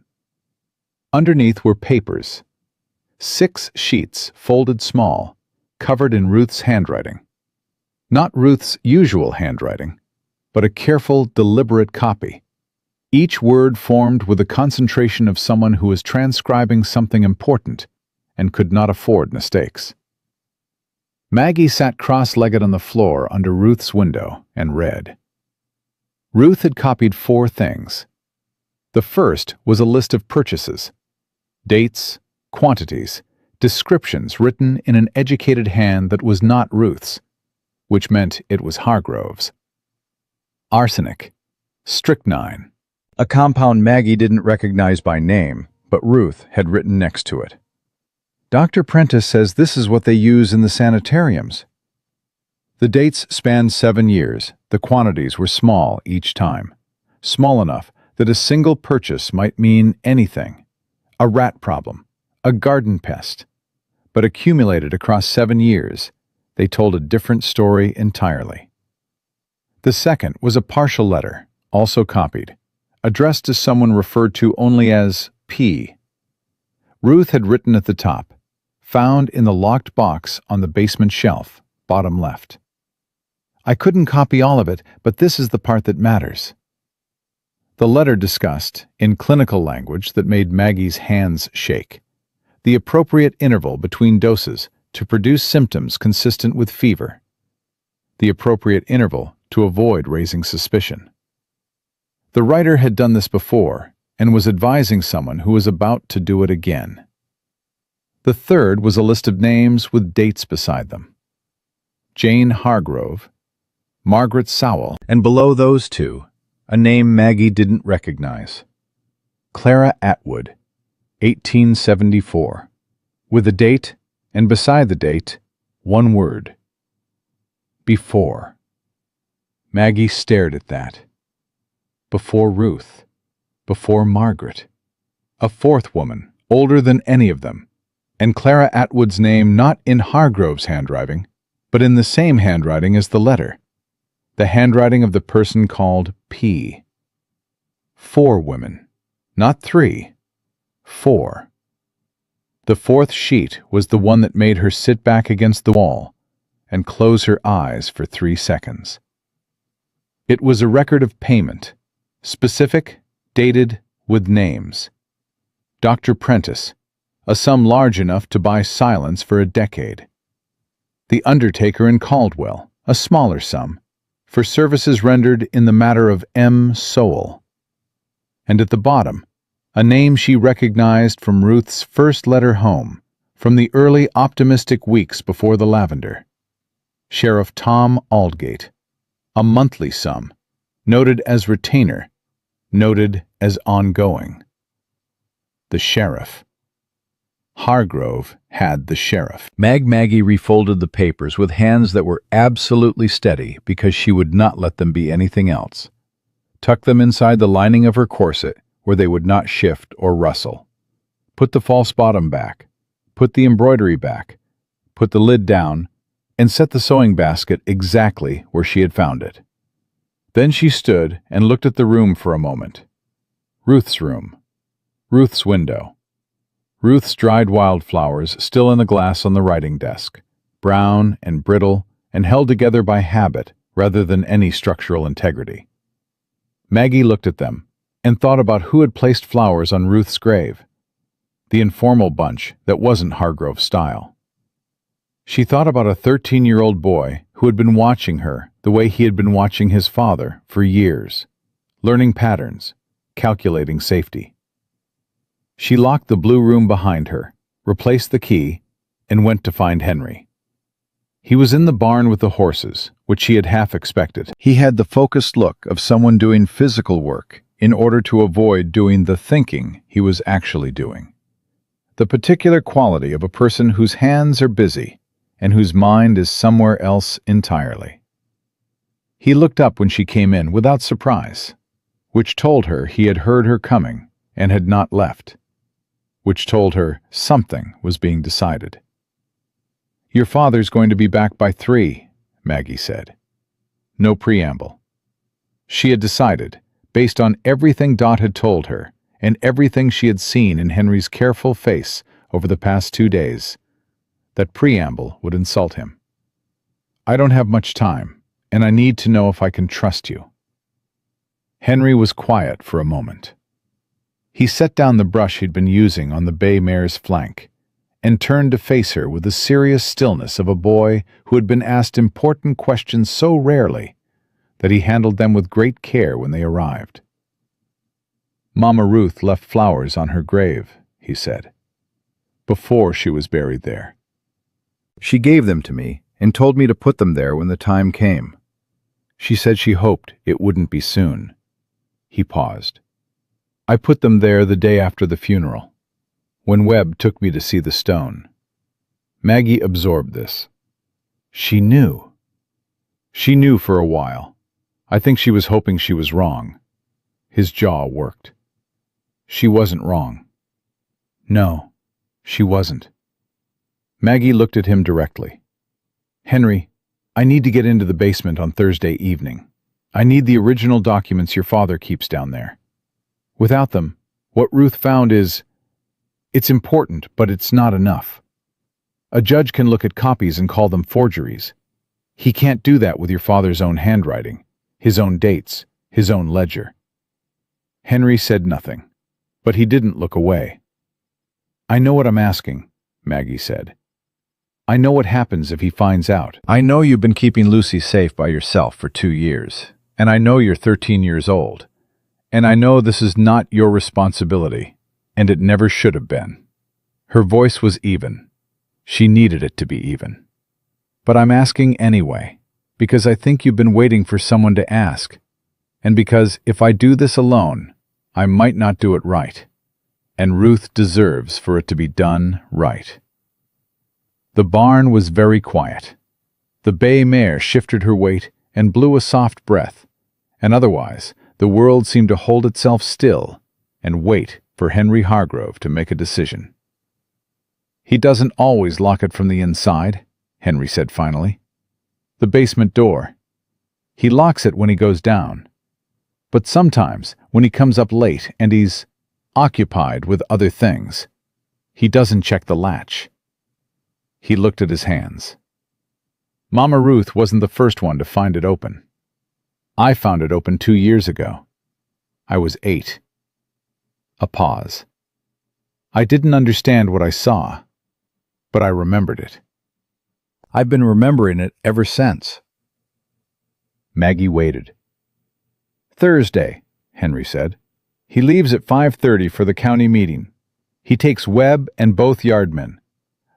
Underneath were papers, 6 sheets folded small, covered in Ruth's handwriting. Not Ruth's usual handwriting, but a careful, deliberate copy. Each word formed with the concentration of someone who was transcribing something important and could not afford mistakes. Maggie sat cross-legged on the floor under Ruth's window and read. Ruth had copied 4 things. The first was a list of purchases, dates, quantities, descriptions written in an educated hand that was not Ruth's, which meant it was Hargrove's. Arsenic, strychnine, a compound Maggie didn't recognize by name, but Ruth had written next to it. Dr. Prentice says this is what they use in the sanitariums. The dates spanned 7 years. The quantities were small each time, small enough that a single purchase might mean anything. A rat problem, a garden pest. But accumulated across 7 years, they told a different story entirely. The second was a partial letter, also copied, addressed to someone referred to only as P. Ruth had written at the top, found in the locked box on the basement shelf, bottom left. I couldn't copy all of it, but this is the part that matters. The letter discussed, in clinical language that made Maggie's hands shake, the appropriate interval between doses to produce symptoms consistent with fever, the appropriate interval to avoid raising suspicion. The writer had done this before and was advising someone who was about to do it again. The third was a list of names with dates beside them. Jane Hargrove, Margaret Sowell, and below those two, a name Maggie didn't recognize. Clara Atwood, 1874, with a date, and beside the date, one word. Before. Maggie stared at that. Before Ruth. Before Margaret. A fourth woman, older than any of them, and Clara Atwood's name not in Hargrove's handwriting, but in the same handwriting as the letter, the handwriting of the person called P. 4 women, not 3, 4. The fourth sheet was the one that made her sit back against the wall and close her eyes for 3 seconds. It was a record of payment, specific, dated, with names. Dr. Prentice, a sum large enough to buy silence for a decade. The undertaker in Caldwell, a smaller sum, for services rendered in the matter of M. Sowell. And at the bottom, a name she recognized from Ruth's first letter home, from the early optimistic weeks before the lavender. Sheriff Tom Aldgate, a monthly sum, noted as retainer, noted as ongoing. The sheriff. Hargrove had the sheriff. Maggie refolded the papers with hands that were absolutely steady because she would not let them be anything else. Tucked them inside the lining of her corset where they would not shift or rustle. Put the false bottom back. Put the embroidery back. Put the lid down and set the sewing basket exactly where she had found it. Then she stood and looked at the room for a moment. Ruth's room. Ruth's window. Ruth's dried wildflowers still in the glass on the writing desk, brown and brittle and held together by habit rather than any structural integrity. Maggie looked at them and thought about who had placed flowers on Ruth's grave, the informal bunch that wasn't Hargrove style. She thought about a 13-year-old boy who had been watching her the way he had been watching his father for years, learning patterns, calculating safety. She locked the blue room behind her, replaced the key, and went to find Henry. He was in the barn with the horses, which she had half expected. He had the focused look of someone doing physical work in order to avoid doing the thinking he was actually doing. The particular quality of a person whose hands are busy and whose mind is somewhere else entirely. He looked up when she came in without surprise, which told her he had heard her coming and had not left, which told her something was being decided. "Your father's going to be back by 3, Maggie said. No preamble. She had decided, based on everything Dot had told her and everything she had seen in Henry's careful face over the past 2 days, that preamble would insult him. "I don't have much time, and I need to know if I can trust you." Henry was quiet for a moment. He set down the brush he'd been using on the bay mare's flank and turned to face her with the serious stillness of a boy who had been asked important questions so rarely that he handled them with great care when they arrived. "Mama Ruth left flowers on her grave," he said, "before she was buried there. She gave them to me and told me to put them there when the time came. She said she hoped it wouldn't be soon." He paused. "I put them there the day after the funeral, when Webb took me to see the stone." Maggie absorbed this. She knew. She knew for a while. I think she was hoping she was wrong. His jaw worked. She wasn't wrong. No, she wasn't. Maggie looked at him directly. "Henry, I need to get into the basement on Thursday evening. I need the original documents your father keeps down there. Without them, what Ruth found it's important, but it's not enough. A judge can look at copies and call them forgeries. He can't do that with your father's own handwriting, his own dates, his own ledger." Henry said nothing, but he didn't look away. "I know what I'm asking," Maggie said. "I know what happens if he finds out. I know you've been keeping Lucy safe by yourself for 2 years, and I know you're 13 years old. And I know this is not your responsibility, and it never should have been." Her voice was even. She needed it to be even. "But I'm asking anyway, because I think you've been waiting for someone to ask, and because if I do this alone, I might not do it right, and Ruth deserves for it to be done right." The barn was very quiet. The bay mare shifted her weight and blew a soft breath, and otherwise the world seemed to hold itself still and wait for Henry Hargrove to make a decision. "He doesn't always lock it from the inside," Henry said finally. "The basement door. He locks it when he goes down. But sometimes when he comes up late and he's occupied with other things, He doesn't check the latch. He looked at his hands. Mama Ruth wasn't the first one to find it open. I found it open 2 years ago. I was 8. A pause. I didn't understand what I saw, but I remembered it. I've been remembering it ever since. Maggie waited. Thursday, Henry said. He leaves at 5:30 for the county meeting. He takes Webb and both yardmen.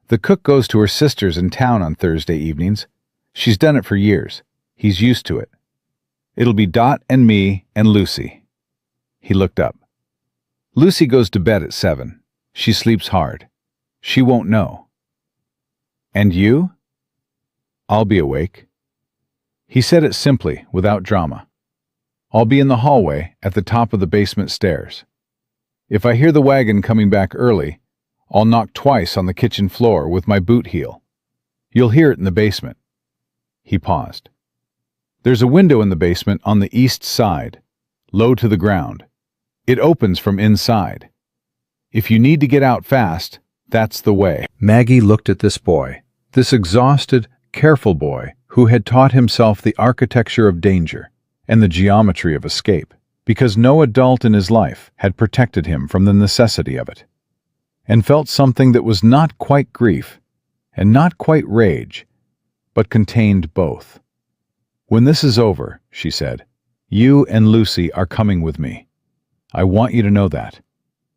The cook goes to her sister's in town on Thursday evenings. She's done it for years. He's used to it. It'll be Dot and me and Lucy. He looked up. Lucy goes to bed at 7. She sleeps hard. She won't know. And you? I'll be awake. He said it simply, without drama. I'll be in the hallway at the top of the basement stairs. If I hear the wagon coming back early, I'll knock twice on the kitchen floor with my boot heel. You'll hear it in the basement. He paused. There's a window in the basement on the east side, low to the ground. It opens from inside. If you need to get out fast, that's the way. Maggie looked at this boy, this exhausted, careful boy who had taught himself the architecture of danger and the geometry of escape, because no adult in his life had protected him from the necessity of it, and felt something that was not quite grief and not quite rage, but contained both. When this is over, she said, you and Lucy are coming with me. I want you to know that.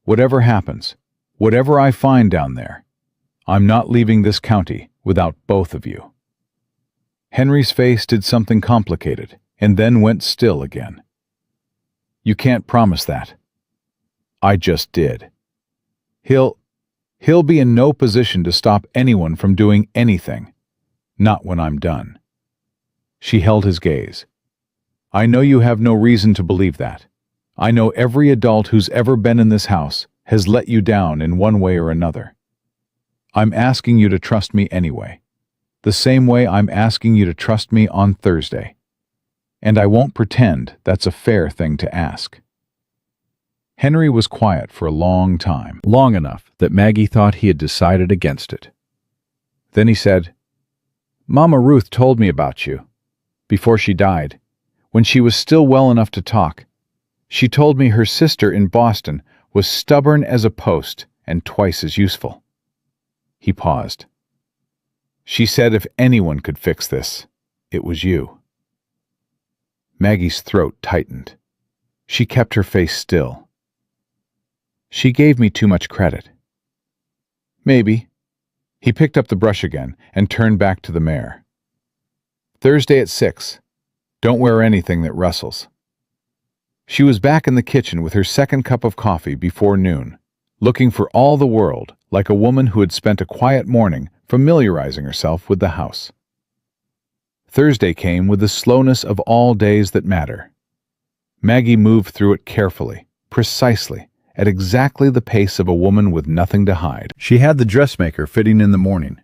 Whatever happens, whatever I find down there, I'm not leaving this county without both of you. Henry's face did something complicated and then went still again. You can't promise that. I just did. He'll be in no position to stop anyone from doing anything, not when I'm done. She held his gaze. I know you have no reason to believe that. I know every adult who's ever been in this house has let you down in one way or another. I'm asking you to trust me anyway, the same way I'm asking you to trust me on Thursday. And I won't pretend that's a fair thing to ask. Henry was quiet for a long time, long enough that Maggie thought he had decided against it. Then he said, Mama Ruth told me about you. Before she died, when she was still well enough to talk, she told me her sister in Boston was stubborn as a post and twice as useful. He paused. She said if anyone could fix this, it was you. Maggie's throat tightened. She kept her face still. She gave me too much credit. Maybe. He picked up the brush again and turned back to the mare. Thursday at 6. Don't wear anything that rustles. She was back in the kitchen with her second cup of coffee before noon, looking for all the world like a woman who had spent a quiet morning familiarizing herself with the house. Thursday came with the slowness of all days that matter. Maggie moved through it carefully, precisely, at exactly the pace of a woman with nothing to hide. She had the dressmaker fitting in the morning.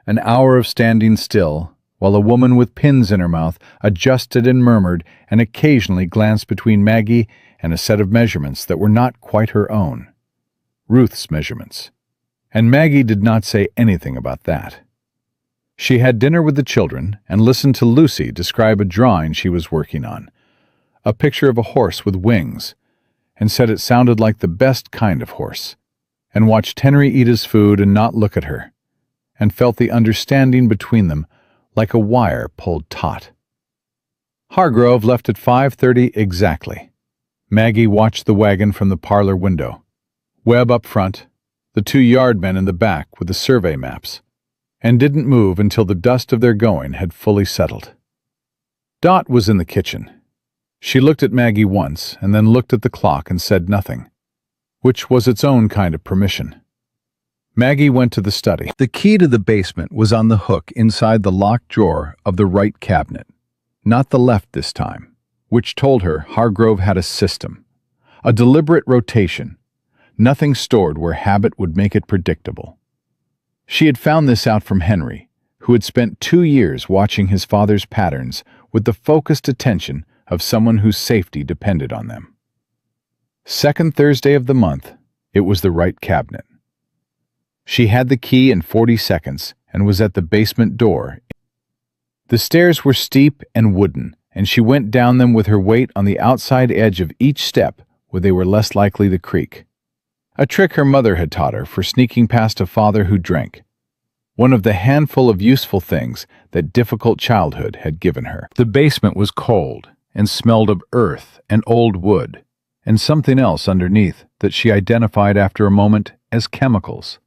An hour of standing still, while a woman with pins in her mouth adjusted and murmured and occasionally glanced between Maggie and a set of measurements that were not quite her own. Ruth's measurements. And Maggie did not say anything about that. She had dinner with the children and listened to Lucy describe a drawing she was working on, a picture of a horse with wings, and said it sounded like the best kind of horse, and watched Henry eat his food and not look at her, and felt the understanding between them like a wire pulled taut. Hargrove left at 5:30 exactly. Maggie watched the wagon from the parlor window, Webb up front, the 2 yardmen in the back with the survey maps, and didn't move until the dust of their going had fully settled. Dot was in the kitchen. She looked at Maggie once and then looked at the clock and said nothing, which was its own kind of permission. Maggie went to the study. The key to the basement was on the hook inside the locked drawer of the right cabinet, not the left this time, which told her Hargrove had a system, a deliberate rotation, nothing stored where habit would make it predictable. She had found this out from Henry, who had spent 2 years watching his father's patterns with the focused attention of someone whose safety depended on them. Second Thursday of the month, it was the right cabinet. She had the key in 40 seconds and was at the basement door. The stairs were steep and wooden, and she went down them with her weight on the outside edge of each step where they were less likely to creak. A trick her mother had taught her for sneaking past a father who drank. One of the handful of useful things that difficult childhood had given her. The basement was cold and smelled of earth and old wood, and something else underneath that she identified after a moment as chemicals.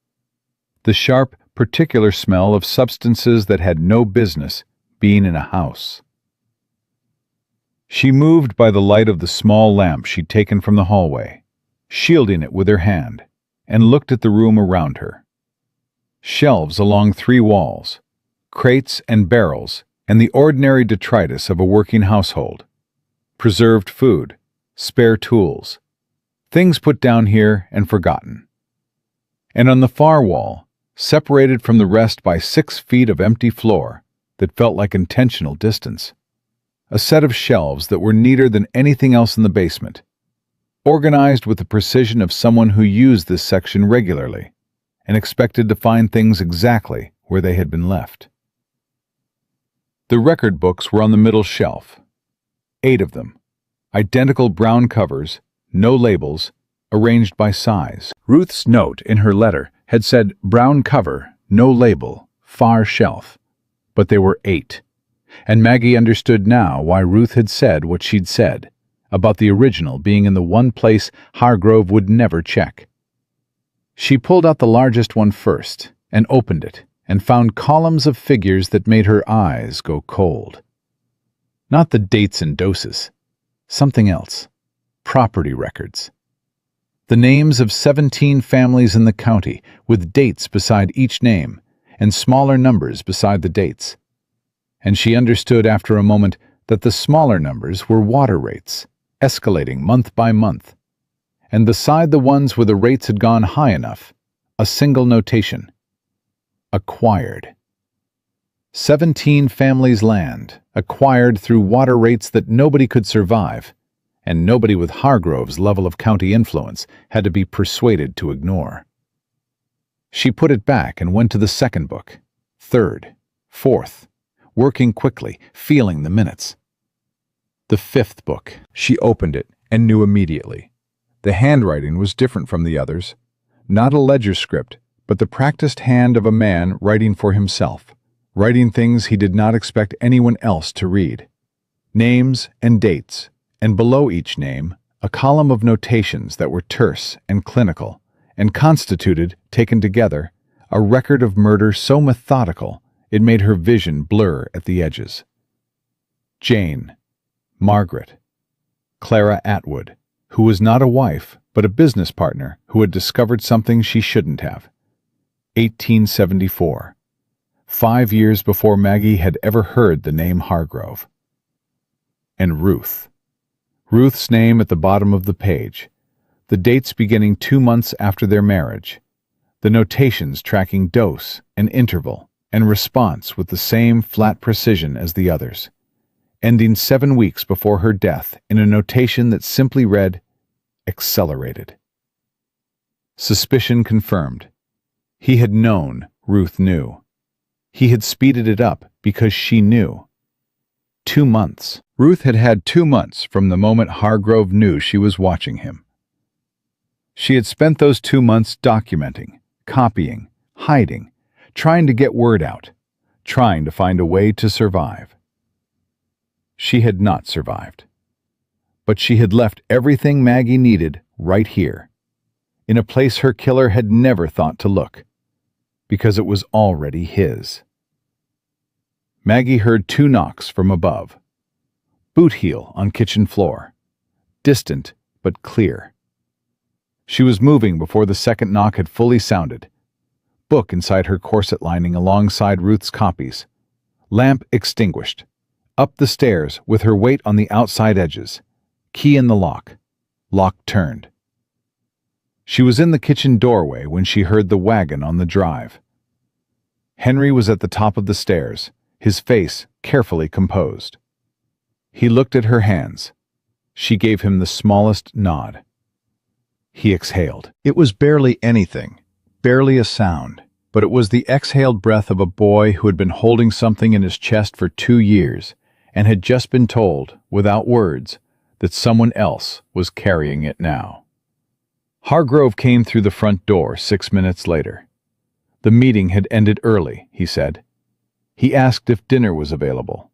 The sharp, particular smell of substances that had no business being in a house. She moved by the light of the small lamp she'd taken from the hallway, shielding it with her hand, and looked at the room around her. Shelves along 3 walls, crates and barrels, and the ordinary detritus of a working household. Preserved food, spare tools, things put down here and forgotten. And on the far wall, separated from the rest by 6 feet of empty floor that felt like intentional distance, a set of shelves that were neater than anything else in the basement, organized with the precision of someone who used this section regularly and expected to find things exactly where they had been left. The record books were on the middle shelf, 8 of them, identical brown covers, no labels, arranged by size. Ruth's note in her letter had said brown cover, no label, far shelf, but there were 8, and Maggie understood now why Ruth had said what she'd said about the original being in the one place Hargrove would never check. She pulled out the largest one first and opened it and found columns of figures that made her eyes go cold. Not the dates and doses, something else. Property records. The names of 17 families in the county, with dates beside each name and smaller numbers beside the dates. And she understood after a moment that the smaller numbers were water rates, escalating month by month. And beside the ones where the rates had gone high enough, a single notation. Acquired. 17 families' land, acquired through water rates that nobody could survive, and nobody with Hargrove's level of county influence had to be persuaded to ignore. She put it back and went to the second book, third, fourth, working quickly, feeling the minutes. The 5th book. She opened it and knew immediately. The handwriting was different from the others, not a ledger script, but the practiced hand of a man writing for himself, writing things he did not expect anyone else to read. Names and dates, and below each name, a column of notations that were terse and clinical, and constituted, taken together, a record of murder so methodical it made her vision blur at the edges. Jane, Margaret, Clara Atwood, who was not a wife, but a business partner who had discovered something she shouldn't have. 1874. 5 years before Maggie had ever heard the name Hargrove. And Ruth. Ruth's name at the bottom of the page, the dates beginning 2 months after their marriage, the notations tracking dose and interval and response with the same flat precision as the others, ending 7 weeks before her death in a notation that simply read, accelerated. Suspicion confirmed. He had known Ruth knew. He had speeded it up because she knew. 2 months. Ruth had had 2 months from the moment Hargrove knew she was watching him. She had spent those 2 months documenting, copying, hiding, trying to get word out, trying to find a way to survive. She had not survived. But she had left everything Maggie needed right here, in a place her killer had never thought to look, because it was already his. Maggie heard 2 knocks from above. Boot heel on kitchen floor. Distant, but clear. She was moving before the second knock had fully sounded. Book inside her corset lining alongside Ruth's copies. Lamp extinguished. Up the stairs with her weight on the outside edges. Key in the lock. Lock turned. She was in the kitchen doorway when she heard the wagon on the drive. Henry was at the top of the stairs, his face carefully composed. He looked at her hands. She gave him the smallest nod. He exhaled. It was barely anything, barely a sound, but it was the exhaled breath of a boy who had been holding something in his chest for 2 years and had just been told, without words, that someone else was carrying it now. Hargrove came through the front door 6 minutes later. The meeting had ended early, he said. He asked if dinner was available.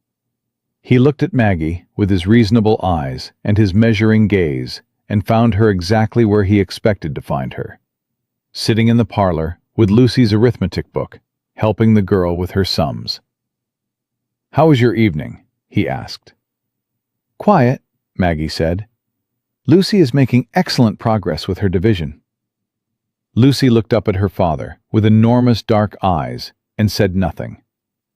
He looked at Maggie with his reasonable eyes and his measuring gaze and found her exactly where he expected to find her, sitting in the parlor with Lucy's arithmetic book, helping the girl with her sums. "How was your evening?" he asked. "Quiet," Maggie said. "Lucy is making excellent progress with her division." Lucy looked up at her father with enormous dark eyes and said nothing,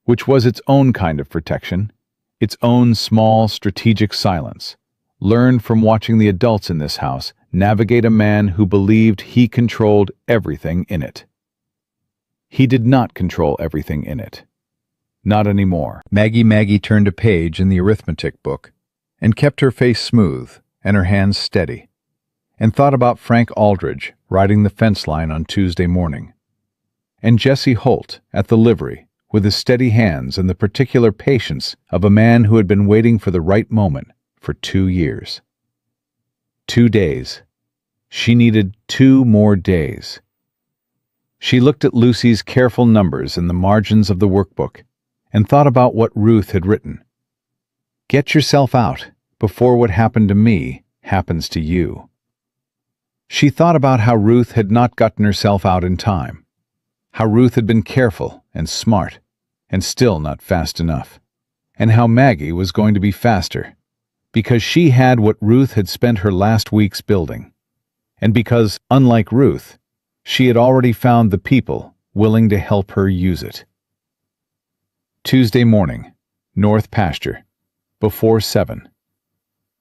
which was its own kind of protection, its own small strategic silence, learned from watching the adults in this house navigate a man who believed he controlled everything in it. He did not control everything in it. Not anymore. Maggie turned a page in the arithmetic book and kept her face smooth and her hands steady, and thought about Frank Aldridge riding the fence line on Tuesday morning, and Jesse Holt at the livery with his steady hands and the particular patience of a man who had been waiting for the right moment for 2 years. 2 days. She needed 2 more days. She looked at Lucy's careful numbers in the margins of the workbook and thought about what Ruth had written. "Get yourself out before what happened to me happens to you." She thought about how Ruth had not gotten herself out in time, how Ruth had been careful and smart and still not fast enough, and how Maggie was going to be faster, because she had what Ruth had spent her last weeks building, and because, unlike Ruth, she had already found the people willing to help her use it. Tuesday morning, North Pasture, before 7.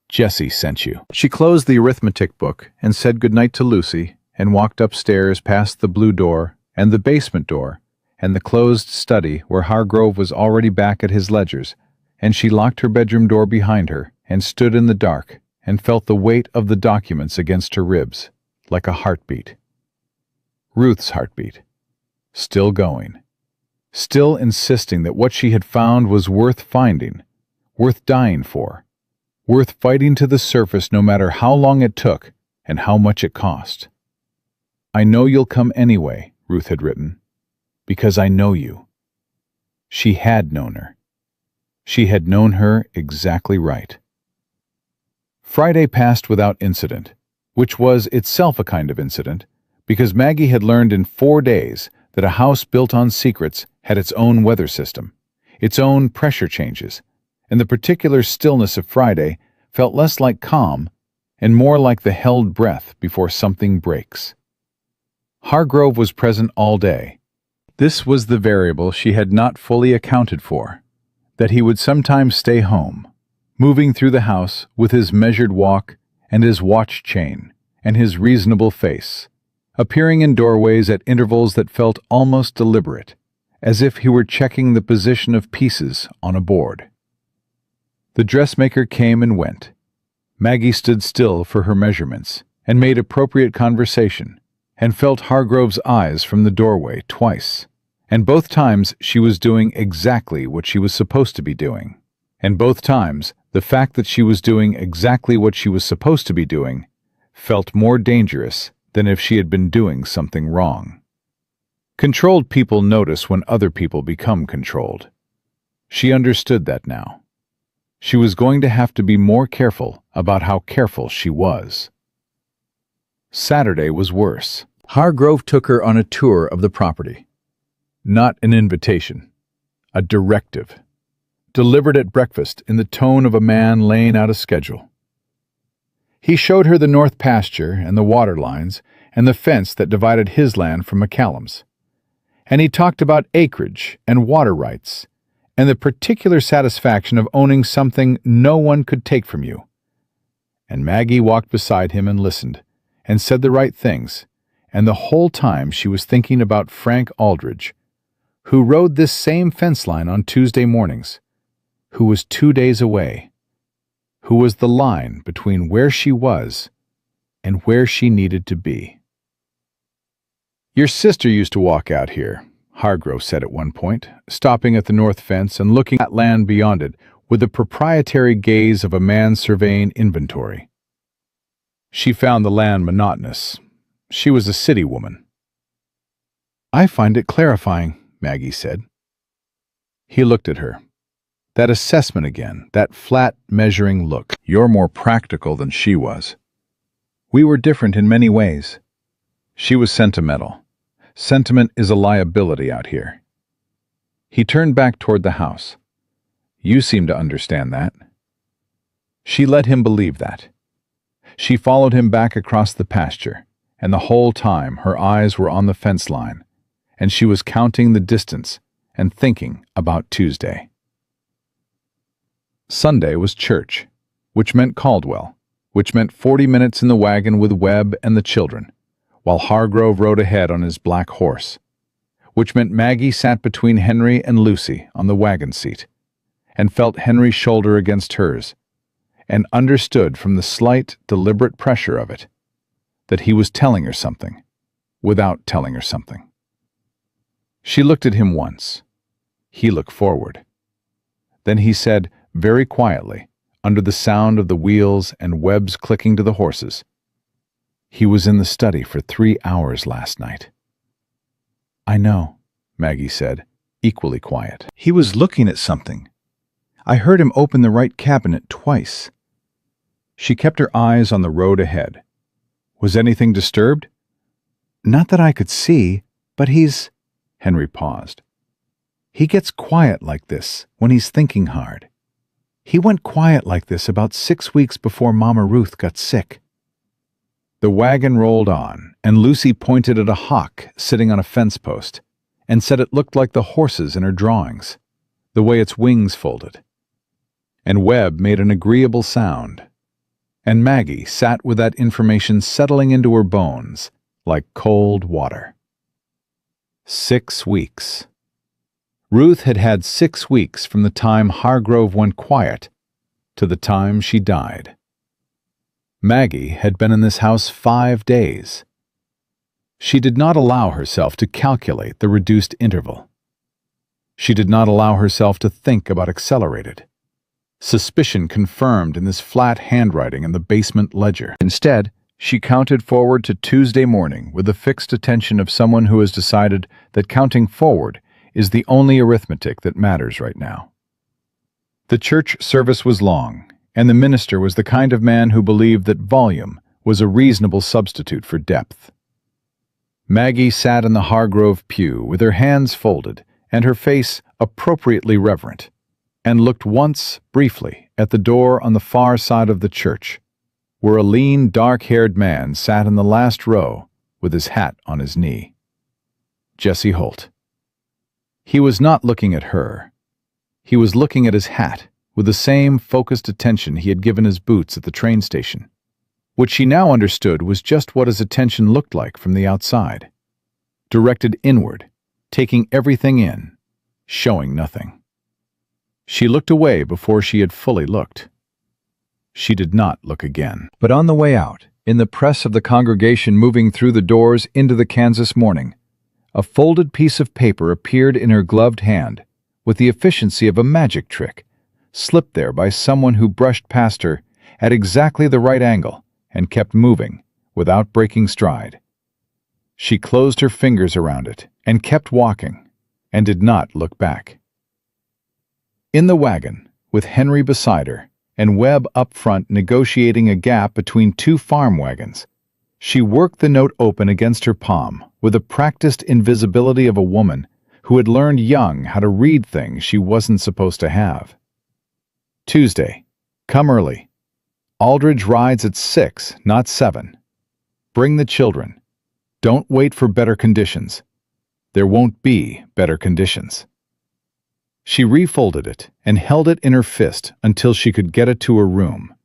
"Jessie sent you." She closed the arithmetic book and said goodnight to Lucy and walked upstairs past the blue door and the basement door and the closed study where Hargrove was already back at his ledgers, and she locked her bedroom door behind her and stood in the dark and felt the weight of the documents against her ribs, like a heartbeat. Ruth's heartbeat. Still going. Still insisting that what she had found was worth finding, worth dying for, worth fighting to the surface no matter how long it took and how much it cost. "I know you'll come anyway," Ruth had written, "because I know you." She had known her. She had known her exactly right. Friday passed without incident, which was itself a kind of incident, because Maggie had learned in 4 days that a house built on secrets had its own weather system, its own pressure changes, and the particular stillness of Friday felt less like calm and more like the held breath before something breaks. Hargrove was present all day. This was the variable she had not fully accounted for, that he would sometimes stay home, moving through the house with his measured walk and his watch chain and his reasonable face, appearing in doorways at intervals that felt almost deliberate, as if he were checking the position of pieces on a board. The dressmaker came and went. Maggie stood still for her measurements and made appropriate conversation, and felt Hargrove's eyes from the doorway twice, and both times she was doing exactly what she was supposed to be doing, and both times the fact that she was doing exactly what she was supposed to be doing felt more dangerous than if she had been doing something wrong. Controlled people notice when other people become controlled. She understood that now. She was going to have to be more careful about how careful she was. Saturday was worse. Hargrove took her on a tour of the property. Not an invitation, a directive, delivered at breakfast in the tone of a man laying out a schedule. He showed her the north pasture and the water lines and the fence that divided his land from McCallum's. And he talked about acreage and water rights and the particular satisfaction of owning something no one could take from you. And Maggie walked beside him and listened, and said the right things, and the whole time she was thinking about Frank Aldridge, who rode this same fence line on Tuesday mornings, who was 2 days away, who was the line between where she was and where she needed to be. "Your sister used to walk out here," Hargrove said at one point, stopping at the north fence and looking at land beyond it with the proprietary gaze of a man surveying inventory. "She found the land monotonous. She was a city woman." "I find it clarifying," Maggie said. He looked at her. That assessment again, that flat, measuring look. "You're more practical than she was. We were different in many ways. She was sentimental. Sentiment is a liability out here." He turned back toward the house. "You seem to understand that." She let him believe that. She followed him back across the pasture, and the whole time her eyes were on the fence line, and she was counting the distance and thinking about Tuesday. Sunday was church, which meant Caldwell, which meant 40 minutes in the wagon with Webb and the children, while Hargrove rode ahead on his black horse, which meant Maggie sat between Henry and Lucy on the wagon seat, and felt Henry's shoulder against hers, and understood from the slight, deliberate pressure of it that he was telling her something, without telling her something. She looked at him once. He looked forward. Then he said, very quietly, under the sound of the wheels and Webb's clicking to the horses, "He was in the study for 3 hours last night." "I know," Maggie said, equally quiet. "He was looking at something. I heard him open the right cabinet twice." She kept her eyes on the road ahead. "Was anything disturbed?" "Not that I could see, but he's—" Henry paused. "He gets quiet like this when he's thinking hard. He went quiet like this about 6 weeks before Mama Ruth got sick." The wagon rolled on, and Lucy pointed at a hawk sitting on a fence post and said it looked like the horses in her drawings, the way its wings folded. And Webb made an agreeable sound. And Maggie sat with that information settling into her bones like cold water. 6 weeks. Ruth had had 6 weeks from the time Hargrove went quiet to the time she died. Maggie had been in this house 5 days. She did not allow herself to calculate the reduced interval. She did not allow herself to think about accelerated. Suspicion confirmed in this flat handwriting in the basement ledger. Instead, she counted forward to Tuesday morning with the fixed attention of someone who has decided that counting forward is the only arithmetic that matters right now. The church service was long, and the minister was the kind of man who believed that volume was a reasonable substitute for depth. Maggie sat in the Hargrove pew with her hands folded and her face appropriately reverent, and looked once, briefly, at the door on the far side of the church, where a lean, dark-haired man sat in the last row with his hat on his knee. Jesse Holt. He was not looking at her. He was looking at his hat with the same focused attention he had given his boots at the train station, which she now understood was just what his attention looked like from the outside, directed inward, taking everything in, showing nothing. She looked away before she had fully looked. She did not look again. But on the way out, in the press of the congregation moving through the doors into the Kansas morning, a folded piece of paper appeared in her gloved hand with the efficiency of a magic trick, slipped there by someone who brushed past her at exactly the right angle and kept moving without breaking stride. She closed her fingers around it and kept walking and did not look back. In the wagon, with Henry beside her and Webb up front negotiating a gap between 2 farm wagons, she worked the note open against her palm with the practiced invisibility of a woman who had learned young how to read things she wasn't supposed to have. Tuesday. Come early. Aldridge rides at 6, not 7. Bring the children. Don't wait for better conditions. There won't be better conditions. She refolded it and held it in her fist until she could get it to her room,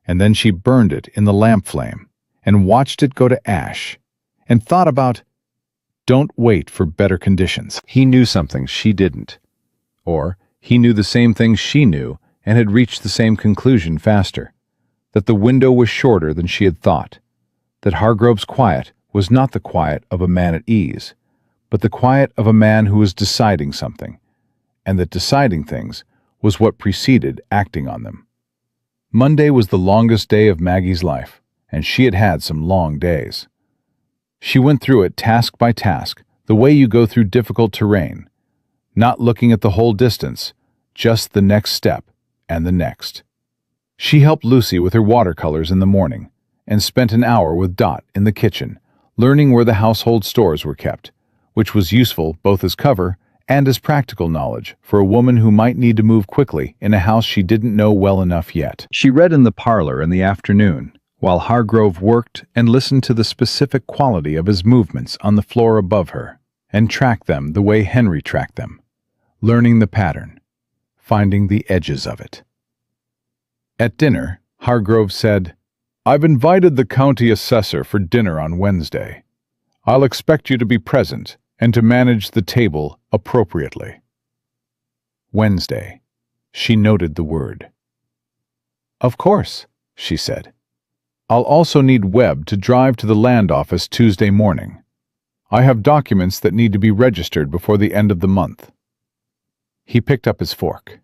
and then she burned it in the lamp flame and watched it go to ash and thought about, don't wait for better conditions. He knew something she didn't. Or he knew the same thing she knew and had reached the same conclusion faster, that the window was shorter than she had thought, that Hargrove's quiet was not the quiet of a man at ease, but the quiet of a man who was deciding something, and that deciding things was what preceded acting on them. Monday was the longest day of Maggie's life, and she had had some long days. She went through it task by task, the way you go through difficult terrain, not looking at the whole distance, just the next step and the next. She helped Lucy with her watercolors in the morning, and spent an hour with Dot in the kitchen, learning where the household stores were kept, which was useful both as cover and as practical knowledge for a woman who might need to move quickly in a house she didn't know well enough yet. She read in the parlor in the afternoon, while Hargrove worked and listened to the specific quality of his movements on the floor above her, and tracked them the way Henry tracked them, learning the pattern, finding the edges of it. At dinner, Hargrove said, "I've invited the county assessor for dinner on Wednesday. I'll expect you to be present and to manage the table appropriately." Wednesday. She noted the word. "Of course," she said. "I'll also need Webb to drive to the land office Tuesday morning. I have documents that need to be registered before the end of the month." He picked up his fork.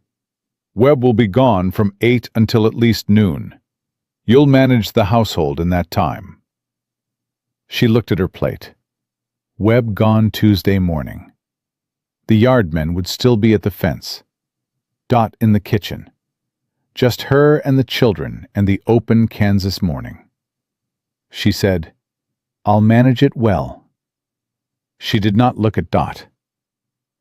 "Webb will be gone from 8 until at least noon. You'll manage the household in that time." She looked at her plate. Webb gone Tuesday morning. The yardmen would still be at the fence. Dot in the kitchen. Just her and the children and the open Kansas morning. She said, "I'll manage it well." She did not look at Dot.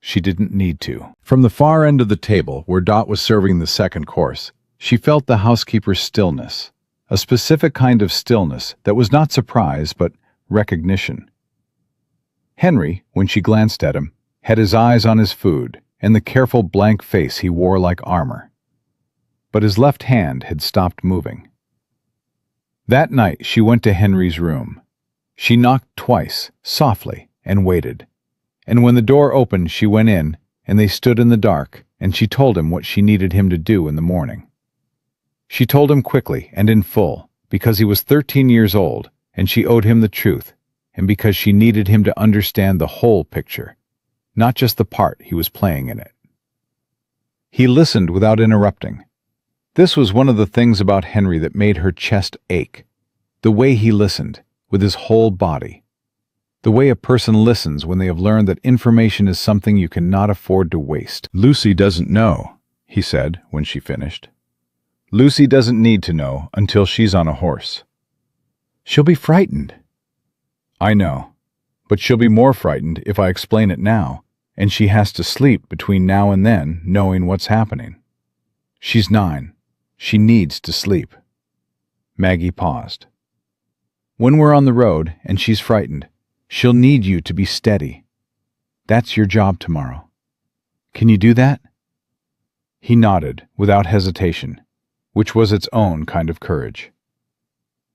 She didn't need to. From the far end of the table, where Dot was serving the second course, she felt the housekeeper's stillness, a specific kind of stillness that was not surprise but recognition. Henry, when she glanced at him, had his eyes on his food and the careful blank face he wore like armor. But his left hand had stopped moving. That night she went to Henry's room. She knocked twice, softly, and waited. And when the door opened, she went in, and they stood in the dark, and she told him what she needed him to do in the morning. She told him quickly and in full, because he was 13 years old, and she owed him the truth, and because she needed him to understand the whole picture, not just the part he was playing in it. He listened without interrupting. This was one of the things about Henry that made her chest ache, the way he listened, with his whole body. The way a person listens when they have learned that information is something you cannot afford to waste. "Lucy doesn't know," he said when she finished. "Lucy doesn't need to know until she's on a horse. She'll be frightened." "I know, but she'll be more frightened if I explain it now, and she has to sleep between now and then knowing what's happening. She's 9. She needs to sleep." Maggie paused. "When we're on the road and she's frightened, she'll need you to be steady. That's your job tomorrow. Can you do that?" He nodded without hesitation, which was its own kind of courage.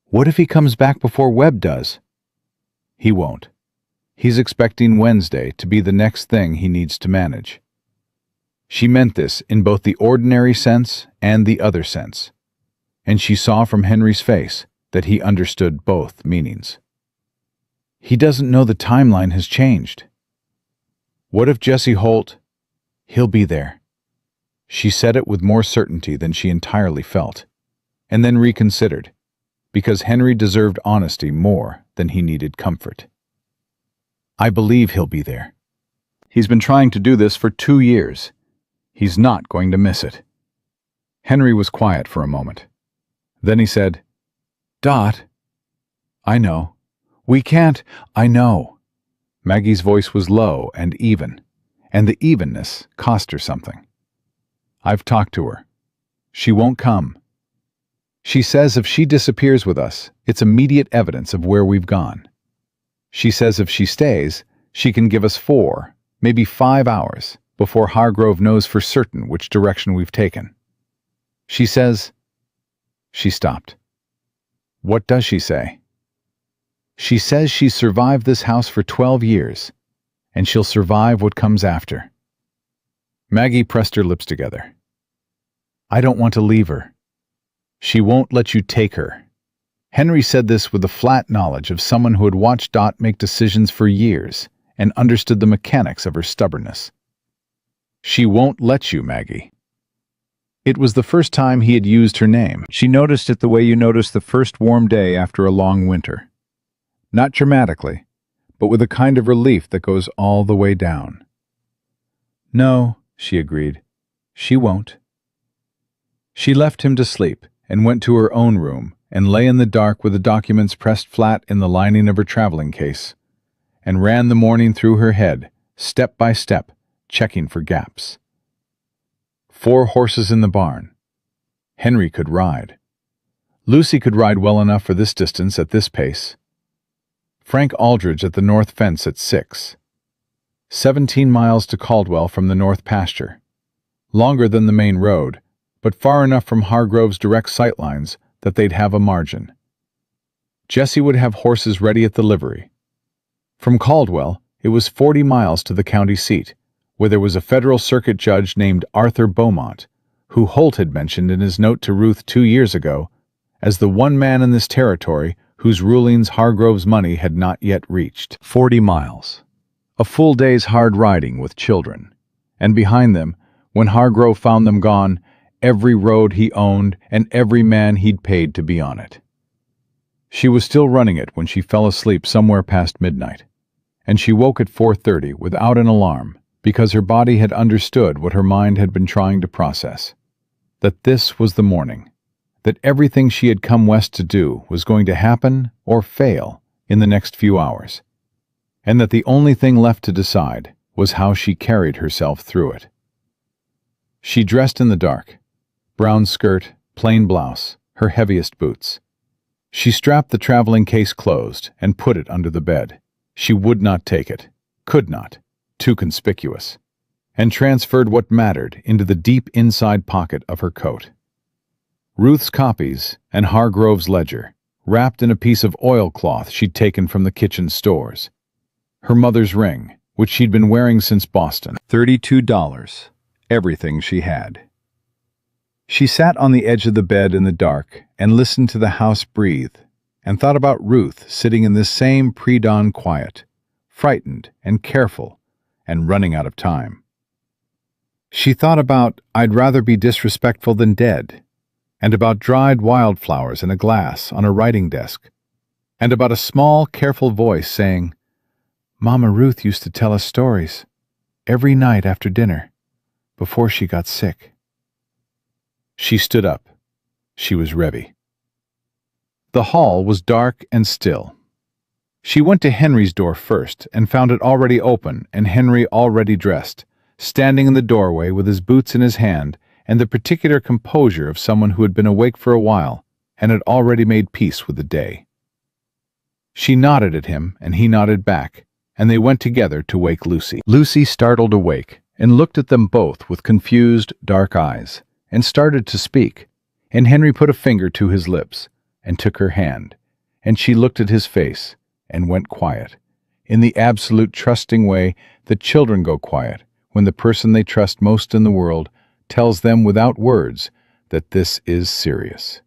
"What if he comes back before Webb does?" "He won't. He's expecting Wednesday to be the next thing he needs to manage." She meant this in both the ordinary sense and the other sense, and she saw from Henry's face that he understood both meanings. "He doesn't know the timeline has changed." "What if Jesse Holt—" "He'll be there." She said it with more certainty than she entirely felt, and then reconsidered, because Henry deserved honesty more than he needed comfort. "I believe he'll be there. He's been trying to do this for 2 years. He's not going to miss it." Henry was quiet for a moment. Then he said, "Dot, I know. We can't—" "I know." Maggie's voice was low and even, and the evenness cost her something. "I've talked to her. She won't come. She says if she disappears with us, it's immediate evidence of where we've gone. She says if she stays, she can give us 4, maybe 5 hours before Hargrove knows for certain which direction we've taken. She says—" She stopped. "What does she say?" "She says she's survived this house for 12 years, and she'll survive what comes after." Maggie pressed her lips together. "I don't want to leave her. She won't let you take her. Henry said this with the flat knowledge of someone who had watched Dot make decisions for years and understood the mechanics of her stubbornness. "She won't let you, Maggie." It was the first time he had used her name. She noticed it the way you notice the first warm day after a long winter. Not dramatically, but with a kind of relief that goes all the way down. "No," she agreed. "She won't." She left him to sleep and went to her own room and lay in the dark with the documents pressed flat in the lining of her traveling case, and ran the morning through her head, step by step, checking for gaps. 4 horses in the barn. Henry could ride. Lucy could ride well enough for this distance at this pace. Frank Aldridge at the north fence at 6. 17 miles to Caldwell from the north pasture. Longer than the main road, but far enough from Hargrove's direct sightlines that they'd have a margin. Jessie would have horses ready at the livery. From Caldwell, it was 40 miles to the county seat, where there was a federal circuit judge named Arthur Beaumont, who Holt had mentioned in his note to Ruth 2 years ago as the one man in this territory whose rulings Hargrove's money had not yet reached. 40 miles. A full day's hard riding with children. And behind them, when Hargrove found them gone, every road he owned and every man he'd paid to be on it. She was still running it when she fell asleep somewhere past midnight, and she woke at 4:30 without an alarm because her body had understood what her mind had been trying to process. That this was the morning, that everything she had come west to do was going to happen or fail in the next few hours, and that the only thing left to decide was how she carried herself through it. She dressed in the dark. Brown skirt, plain blouse, her heaviest boots. She strapped the traveling case closed and put it under the bed. She would not take it, could not, too conspicuous, and transferred what mattered into the deep inside pocket of her coat. Ruth's copies and Hargrove's ledger, wrapped in a piece of oilcloth she'd taken from the kitchen stores. Her mother's ring, which she'd been wearing since Boston. $32, everything she had. She sat on the edge of the bed in the dark and listened to the house breathe and thought about Ruth sitting in this same pre-dawn quiet, frightened and careful and running out of time. She thought about "I'd rather be disrespectful than dead," and about dried wildflowers in a glass on a writing desk, and about a small, careful voice saying, "Mama Ruth used to tell us stories every night after dinner, before she got sick." She stood up. She was ready. The hall was dark and still. She went to Henry's door first and found it already open and Henry already dressed, standing in the doorway with his boots in his hand and the particular composure of someone who had been awake for a while and had already made peace with the day. She nodded at him and he nodded back, and they went together to wake Lucy. Lucy startled awake and looked at them both with confused, dark eyes, and started to speak, and Henry put a finger to his lips and took her hand, and she looked at his face and went quiet, in the absolute trusting way that children go quiet when the person they trust most in the world tells them without words that this is serious.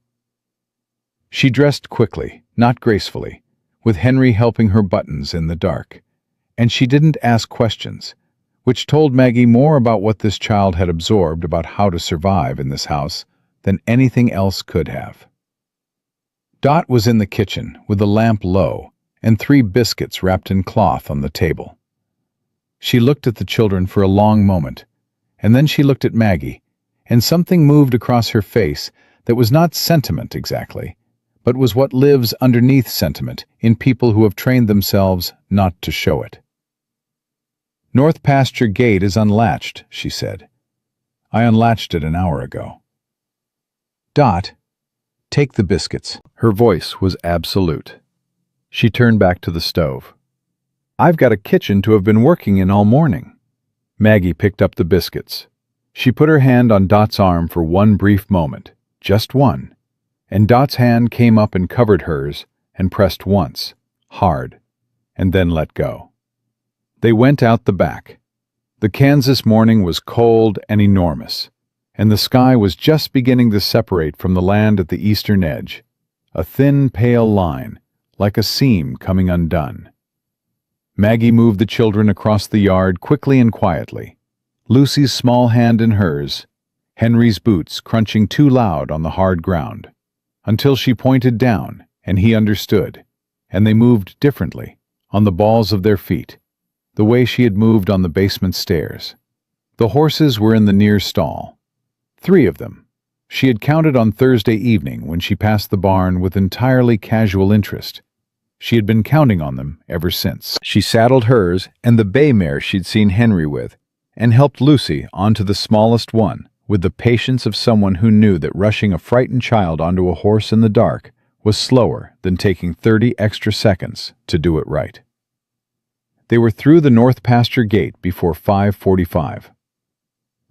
She dressed quickly, not gracefully, with Henry helping her buttons in the dark, and she didn't ask questions, which told Maggie more about what this child had absorbed about how to survive in this house than anything else could have. Dot was in the kitchen with the lamp low and 3 biscuits wrapped in cloth on the table. She looked at the children for a long moment, and then she looked at Maggie, and something moved across her face that was not sentiment exactly, but was what lives underneath sentiment in people who have trained themselves not to show it. "North pasture gate is unlatched," she said. "I unlatched it an hour ago." "Dot, take the biscuits." Her voice was absolute. She turned back to the stove. "I've got a kitchen to have been working in all morning." Maggie picked up the biscuits. She put her hand on Dot's arm for one brief moment, just one, and Dot's hand came up and covered hers and pressed once, hard, and then let go. They went out the back. The Kansas morning was cold and enormous, and the sky was just beginning to separate from the land at the eastern edge, a thin, pale line, like a seam coming undone. Maggie moved the children across the yard quickly and quietly, Lucy's small hand in hers, Henry's boots crunching too loud on the hard ground, until she pointed down, and he understood, and they moved differently, on the balls of their feet, the way she had moved on the basement stairs. The horses were in the near stall. 3 of them. She had counted on Thursday evening when she passed the barn with entirely casual interest. She had been counting on them ever since. She saddled hers and the bay mare she'd seen Henry with, and helped Lucy onto the smallest one, with the patience of someone who knew that rushing a frightened child onto a horse in the dark was slower than taking 30 extra seconds to do it right. They were through the north pasture gate before 5:45.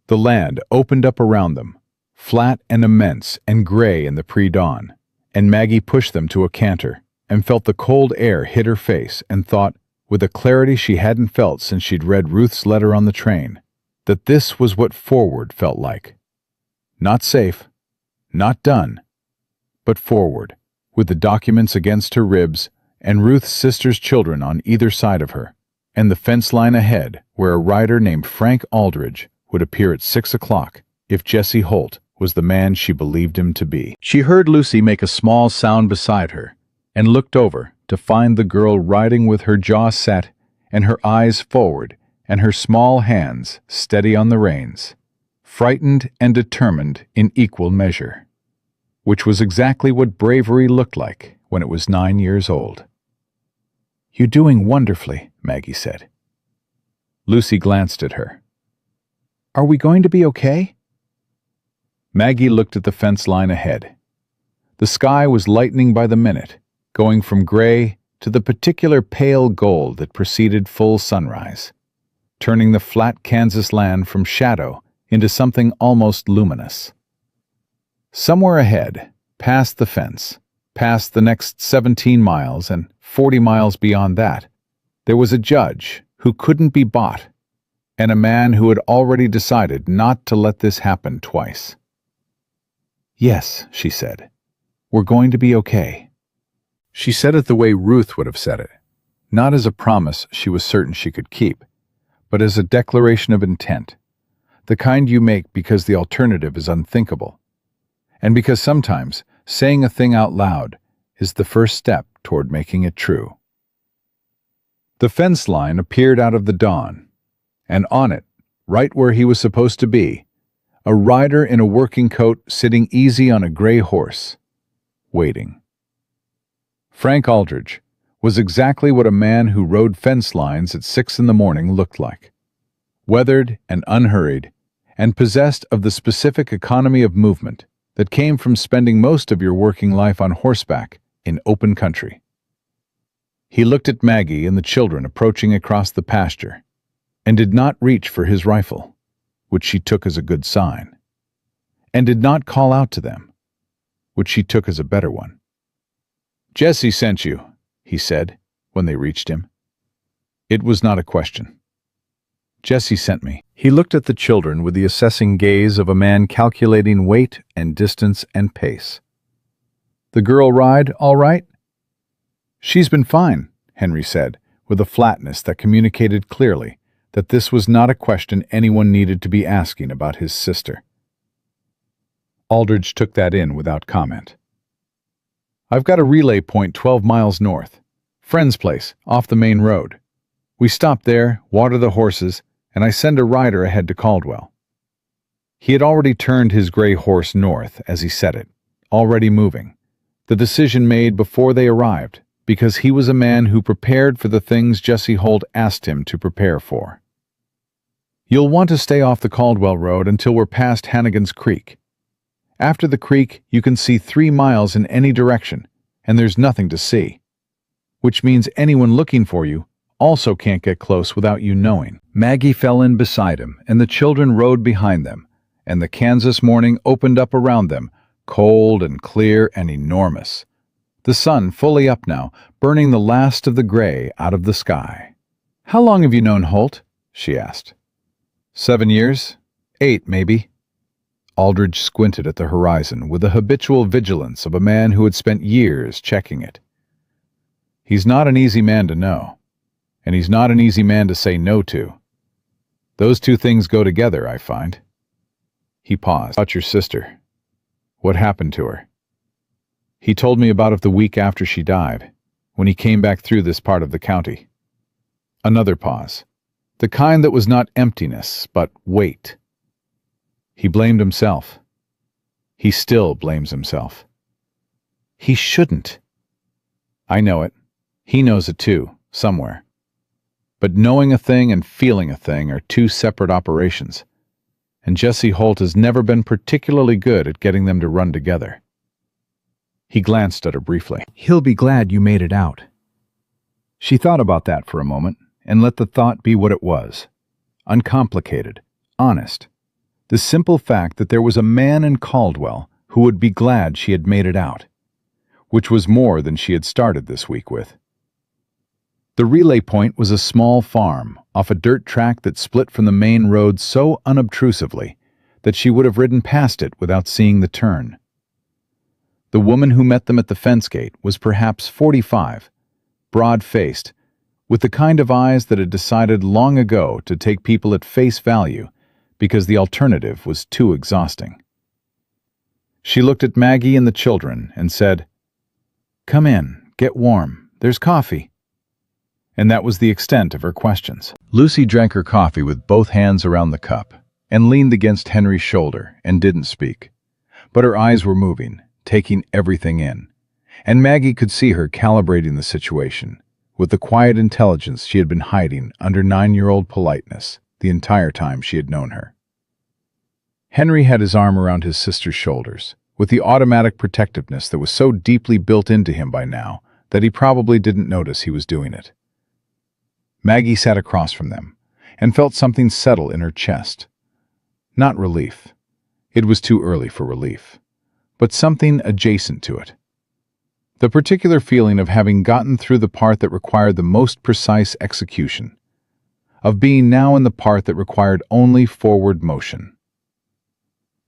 The land opened up around them, flat and immense and gray in the pre-dawn, and Maggie pushed them to a canter and felt the cold air hit her face and thought, with a clarity she hadn't felt since she'd read Ruth's letter on the train, that this was what forward felt like. Not safe, not done, but forward, with the documents against her ribs and Ruth's sister's children on either side of her, and the fence line ahead where a rider named Frank Aldridge would appear at 6 o'clock if Jesse Holt was the man she believed him to be. She heard Lucy make a small sound beside her and looked over to find the girl riding with her jaw set and her eyes forward and her small hands steady on the reins, frightened and determined in equal measure, which was exactly what bravery looked like when it was 9 years old. "You're doing wonderfully," Maggie said. Lucy glanced at her. "Are we going to be okay?" Maggie looked at the fence line ahead. The sky was lightening by the minute, going from gray to the particular pale gold that preceded full sunrise, turning the flat Kansas land from shadow into something almost luminous. Somewhere ahead, past the fence, past the next 17 miles and 40 miles beyond that, there was a judge who couldn't be bought, and a man who had already decided not to let this happen twice. "Yes," she said, "we're going to be okay." She said it the way Ruth would have said it, not as a promise she was certain she could keep, but as a declaration of intent, the kind you make because the alternative is unthinkable, and because sometimes saying a thing out loud is the first step toward making it true. The fence line appeared out of the dawn, and on it, right where he was supposed to be, a rider in a working coat sitting easy on a gray horse, waiting. Frank Aldridge was exactly what a man who rode fence lines at 6 in the morning looked like. Weathered and unhurried, and possessed of the specific economy of movement that came from spending most of your working life on horseback in open country. He looked at Maggie and the children approaching across the pasture, and did not reach for his rifle, which she took as a good sign, and did not call out to them, which she took as a better one. "Jesse sent you," he said, when they reached him. It was not a question. "Jesse sent me." He looked at the children with the assessing gaze of a man calculating weight and distance and pace. "The girl ride all right?" "She's been fine," Henry said, with a flatness that communicated clearly that this was not a question anyone needed to be asking about his sister. Aldridge took that in without comment. "I've got a relay point 12 miles north. Friend's place, off the main road. We stop there, water the horses, and I send a rider ahead to Caldwell." He had already turned his gray horse north, as he said it, already moving, the decision made before they arrived, because he was a man who prepared for the things Jesse Holt asked him to prepare for. "You'll want to stay off the Caldwell Road until we're past Hannigan's Creek. After the creek, you can see 3 miles in any direction, and there's nothing to see. Which means anyone looking for you also can't get close without you knowing." Maggie fell in beside him, and the children rode behind them, and the Kansas morning opened up around them, cold and clear and enormous. The sun fully up now, burning the last of the gray out of the sky. "How long have you known Holt?" she asked. 7 years? 8, maybe." Aldridge squinted at the horizon with the habitual vigilance of a man who had spent years checking it. He's not an easy man to know, and he's not an easy man to say no to. Those two things go together, I find. He paused. About your sister. What happened to her? He told me about it the week after she died, when he came back through this part of the county. Another pause. The kind that was not emptiness, but weight. He blamed himself. He still blames himself. He shouldn't. I know it. He knows it too, somewhere. But knowing a thing and feeling a thing are two separate operations, and Jesse Holt has never been particularly good at getting them to run together. He glanced at her briefly. He'll be glad you made it out. She thought about that for a moment and let the thought be what it was. Uncomplicated, honest. The simple fact that there was a man in Caldwell who would be glad she had made it out, which was more than she had started this week with. The relay point was a small farm off a dirt track that split from the main road so unobtrusively that she would have ridden past it without seeing the turn. The woman who met them at the fence gate was perhaps 45, broad-faced, with the kind of eyes that had decided long ago to take people at face value because the alternative was too exhausting. She looked at Maggie and the children and said, "Come in, get warm, there's coffee." And that was the extent of her questions. Lucy drank her coffee with both hands around the cup and leaned against Henry's shoulder and didn't speak. But her eyes were moving, taking everything in, and Maggie could see her calibrating the situation with the quiet intelligence she had been hiding under 9-year-old politeness the entire time she had known her. Henry had his arm around his sister's shoulders, with the automatic protectiveness that was so deeply built into him by now that he probably didn't notice he was doing it. Maggie sat across from them and felt something settle in her chest. Not relief. It was too early for relief. But something adjacent to it. The particular feeling of having gotten through the part that required the most precise execution. Of being now in the part that required only forward motion.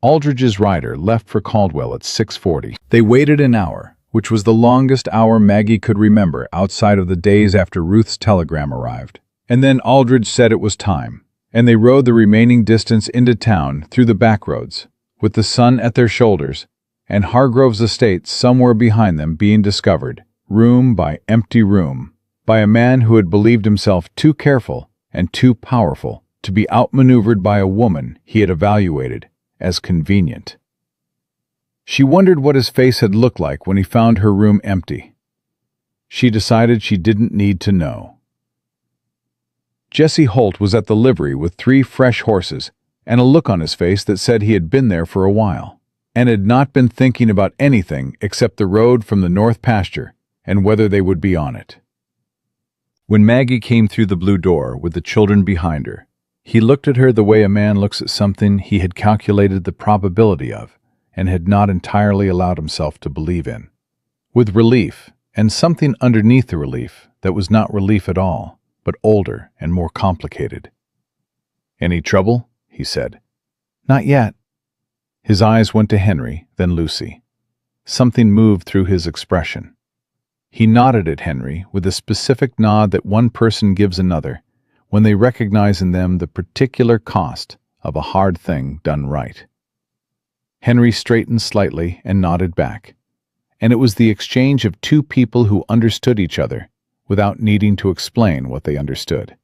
Aldridge's rider left for Caldwell at 6:40. They waited an hour, which was the longest hour Maggie could remember outside of the days after Ruth's telegram arrived. And then Aldridge said it was time, and they rode the remaining distance into town through the back roads, with the sun at their shoulders, and Hargrove's estate somewhere behind them being discovered, room by empty room, by a man who had believed himself too careful and too powerful to be outmaneuvered by a woman he had evaluated as convenient. She wondered what his face had looked like when he found her room empty. She decided she didn't need to know. Jesse Holt was at the livery with 3 fresh horses and a look on his face that said he had been there for a while and had not been thinking about anything except the road from the north pasture and whether they would be on it. When Maggie came through the blue door with the children behind her, he looked at her the way a man looks at something he had calculated the probability of and had not entirely allowed himself to believe in, with relief and something underneath the relief that was not relief at all, but older and more complicated. "Any trouble?" he said. "Not yet." His eyes went to Henry, then Lucy. Something moved through his expression. He nodded at Henry with the specific nod that one person gives another when they recognize in them the particular cost of a hard thing done right. Henry straightened slightly and nodded back, and it was the exchange of two people who understood each other without needing to explain what they understood.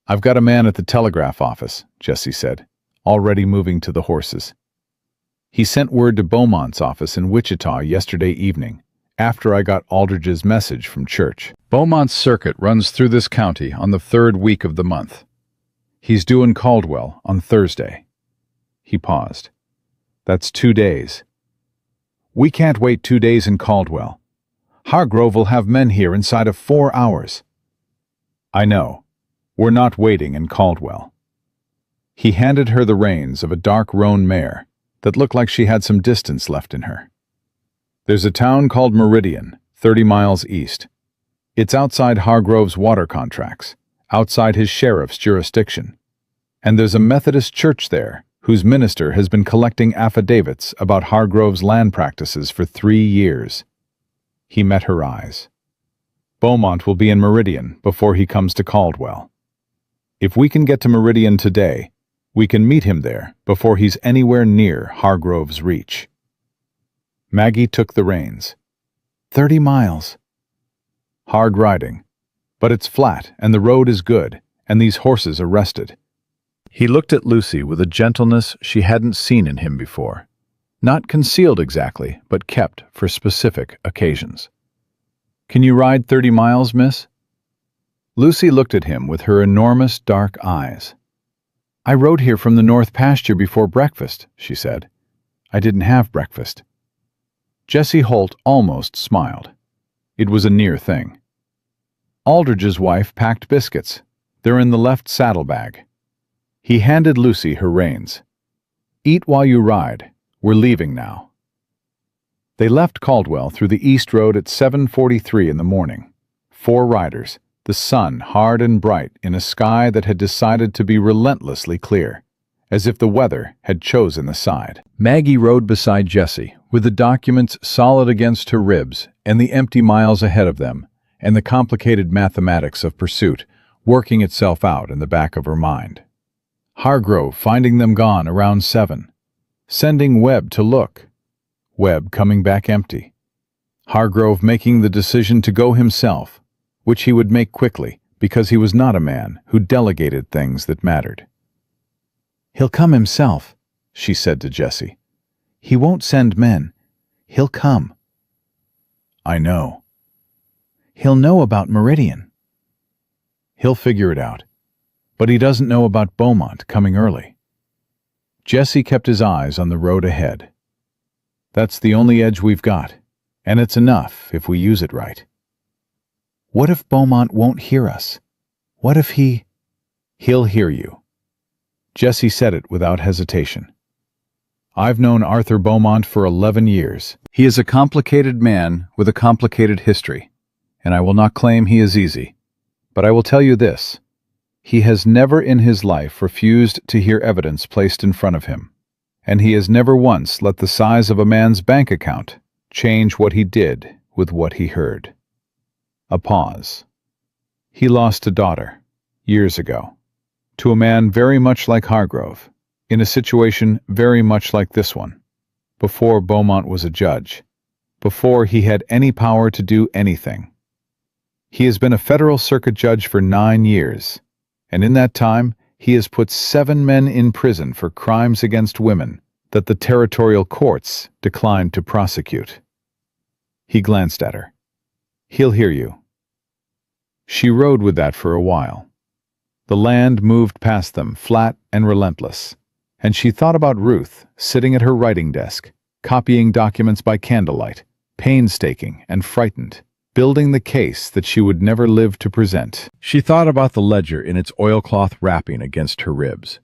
"I've got a man at the telegraph office," Jesse said, already moving to the horses. "He sent word to Beaumont's office in Wichita yesterday evening, after I got Aldridge's message from church. Beaumont's circuit runs through this county on the 3rd week of the month. He's due in Caldwell on Thursday." He paused. "That's 2 days. We can't wait 2 days in Caldwell. Hargrove will have men here inside of 4 hours. "I know. We're not waiting in Caldwell." He handed her the reins of a dark roan mare that looked like she had some distance left in her. "There's a town called Meridian, 30 miles east. It's outside Hargrove's water contracts, outside his sheriff's jurisdiction. And there's a Methodist church there whose minister has been collecting affidavits about Hargrove's land practices for 3 years. He met her eyes. Beaumont will be in Meridian before he comes to Caldwell. If we can get to Meridian today, we can meet him there before he's anywhere near Hargrove's reach. Maggie took the reins. 30 miles. Hard riding, but it's flat and the road is good, and these horses are rested. He looked at Lucy with a gentleness she hadn't seen in him before. Not concealed exactly, but kept for specific occasions. Can you ride 30 miles, miss? Lucy looked at him with her enormous dark eyes. I rode here from the north pasture before breakfast, she said. I didn't have breakfast. Jessie Holt almost smiled. It was a near thing. Aldridge's wife packed biscuits. They're in the left saddlebag. He handed Lucy her reins. Eat while you ride. We're leaving now. They left Caldwell through the East Road at 7:43 in the morning. 4 riders, the sun hard and bright in a sky that had decided to be relentlessly clear, as if the weather had chosen the side. Maggie rode beside Jessie, with the documents solid against her ribs and the empty miles ahead of them, and the complicated mathematics of pursuit working itself out in the back of her mind. Hargrove finding them gone around 7. Sending Webb to look. Webb coming back empty. Hargrove making the decision to go himself, which he would make quickly because he was not a man who delegated things that mattered. He'll come himself, she said to Jessie. He won't send men. He'll come. I know. He'll know about Meridian. He'll figure it out, but he doesn't know about Beaumont coming early. Jessie kept his eyes on the road ahead. That's the only edge we've got, and it's enough if we use it right. What if Beaumont won't hear us? What if he... He'll hear you. Jessie said it without hesitation. I've known Arthur Beaumont for 11 years. He is a complicated man with a complicated history, and I will not claim he is easy. But I will tell you this. He has never in his life refused to hear evidence placed in front of him, and he has never once let the size of a man's bank account change what he did with what he heard. A pause. He lost a daughter, years ago, to a man very much like Hargrove, in a situation very much like this one, before Beaumont was a judge, before he had any power to do anything. He has been a federal circuit judge for 9 years, and in that time he has put 7 men in prison for crimes against women that the territorial courts declined to prosecute. He glanced at her. He'll hear you. She rode with that for a while. The land moved past them, flat and relentless, and she thought about Ruth sitting at her writing desk, copying documents by candlelight, painstaking and frightened, building the case that she would never live to present. She thought about the ledger in its oilcloth wrapping against her ribs.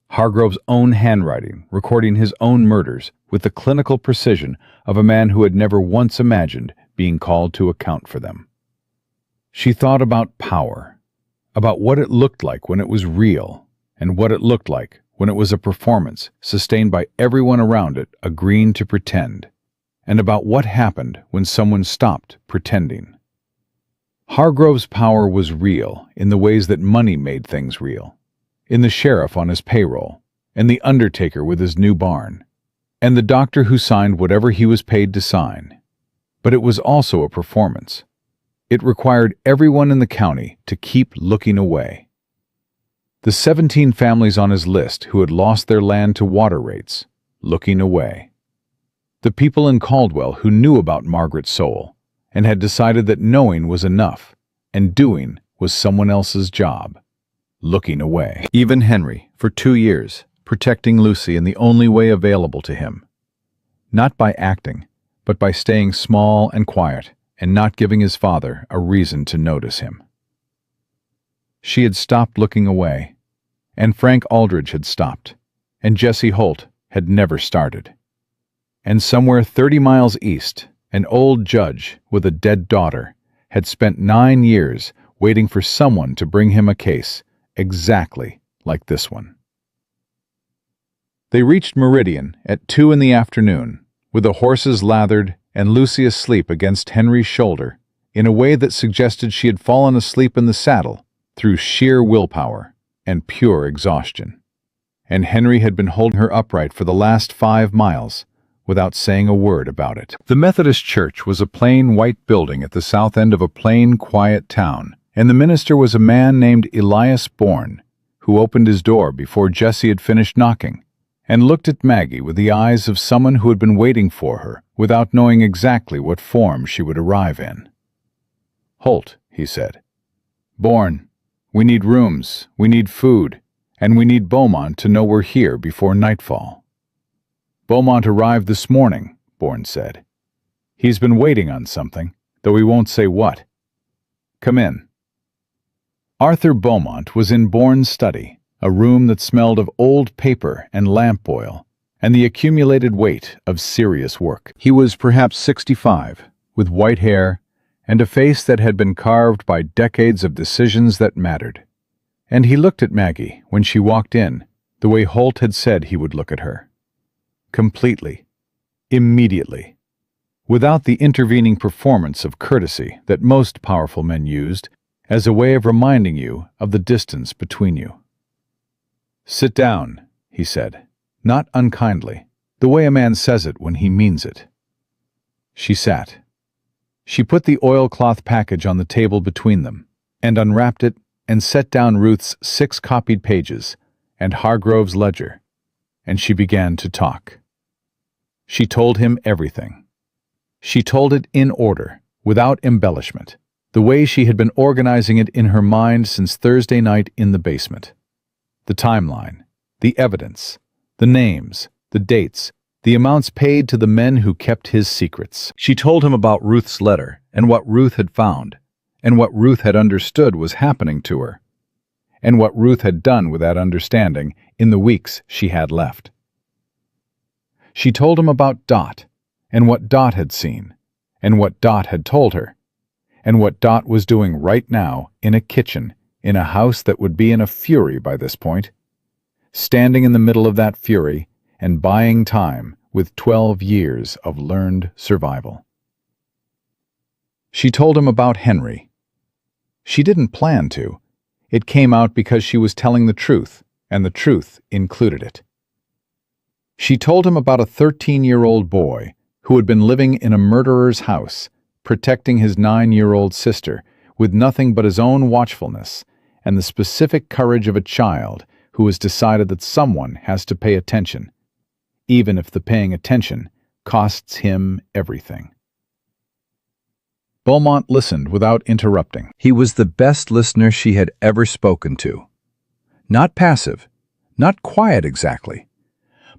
Hargrove's own handwriting, recording his own murders with the clinical precision of a man who had never once imagined being called to account for them. She thought about power, about what it looked like when it was real, and what it looked like when it was a performance sustained by everyone around it agreeing to pretend, and about what happened when someone stopped pretending. Hargrove's power was real in the ways that money made things real, in the sheriff on his payroll, and the undertaker with his new barn, and the doctor who signed whatever he was paid to sign. But it was also a performance. It required everyone in the county to keep looking away. The 17 families on his list who had lost their land to water rates, looking away. The people in Caldwell who knew about Margaret's soul and had decided that knowing was enough and doing was someone else's job, looking away. Even Henry, for 2 years, protecting Lucy in the only way available to him. Not by acting, but by staying small and quiet and not giving his father a reason to notice him. She had stopped looking away, and Frank Aldridge had stopped, and Jessie Holt had never started. And somewhere 30 miles east, an old judge with a dead daughter had spent 9 years waiting for someone to bring him a case exactly like this one. They reached Meridian at 2 in the afternoon, with the horses lathered and Lucy asleep against Henry's shoulder in a way that suggested she had fallen asleep in the saddle through sheer willpower and pure exhaustion. And Henry had been holding her upright for the last 5 miles without saying a word about it. The Methodist Church was a plain white building at the south end of a plain, quiet town, and the minister was a man named Elias Bourne, who opened his door before Jessie had finished knocking, and looked at Maggie with the eyes of someone who had been waiting for her without knowing exactly what form she would arrive in. "Holt," he said. "Bourne, we need rooms, we need food, and we need Beaumont to know we're here before nightfall." "Beaumont arrived this morning," Bourne said. "He's been waiting on something, though he won't say what. Come in." Arthur Beaumont was in Bourne's study, a room that smelled of old paper and lamp oil, and the accumulated weight of serious work. He was perhaps 65, with white hair and a face that had been carved by decades of decisions that mattered. And he looked at Maggie when she walked in, the way Holt had said he would look at her. Completely, immediately, without the intervening performance of courtesy that most powerful men used as a way of reminding you of the distance between you. "Sit down," he said, not unkindly, the way a man says it when he means it. She sat. She put the oilcloth package on the table between them, and unwrapped it and set down Ruth's 6 copied pages and Hargrove's ledger, and she began to talk. She told him everything. She told it in order, without embellishment, the way she had been organizing it in her mind since Thursday night in the basement. The timeline, the evidence, the names, the dates, the amounts paid to the men who kept his secrets. She told him about Ruth's letter and what Ruth had found, and what Ruth had understood was happening to her, and what Ruth had done with that understanding in the weeks she had left. She told him about Dot, and what Dot had seen, and what Dot had told her, and what Dot was doing right now in a kitchen in a house that would be in a fury by this point, standing in the middle of that fury and buying time with 12 years of learned survival. She told him about Henry. She didn't plan to. It came out because she was telling the truth, and the truth included it. She told him about a 13-year-old boy who had been living in a murderer's house, protecting his 9-year-old sister with nothing but his own watchfulness and the specific courage of a child who has decided that someone has to pay attention, even if the paying attention costs him everything. Beaumont listened without interrupting. He was the best listener she had ever spoken to. Not passive, not quiet exactly,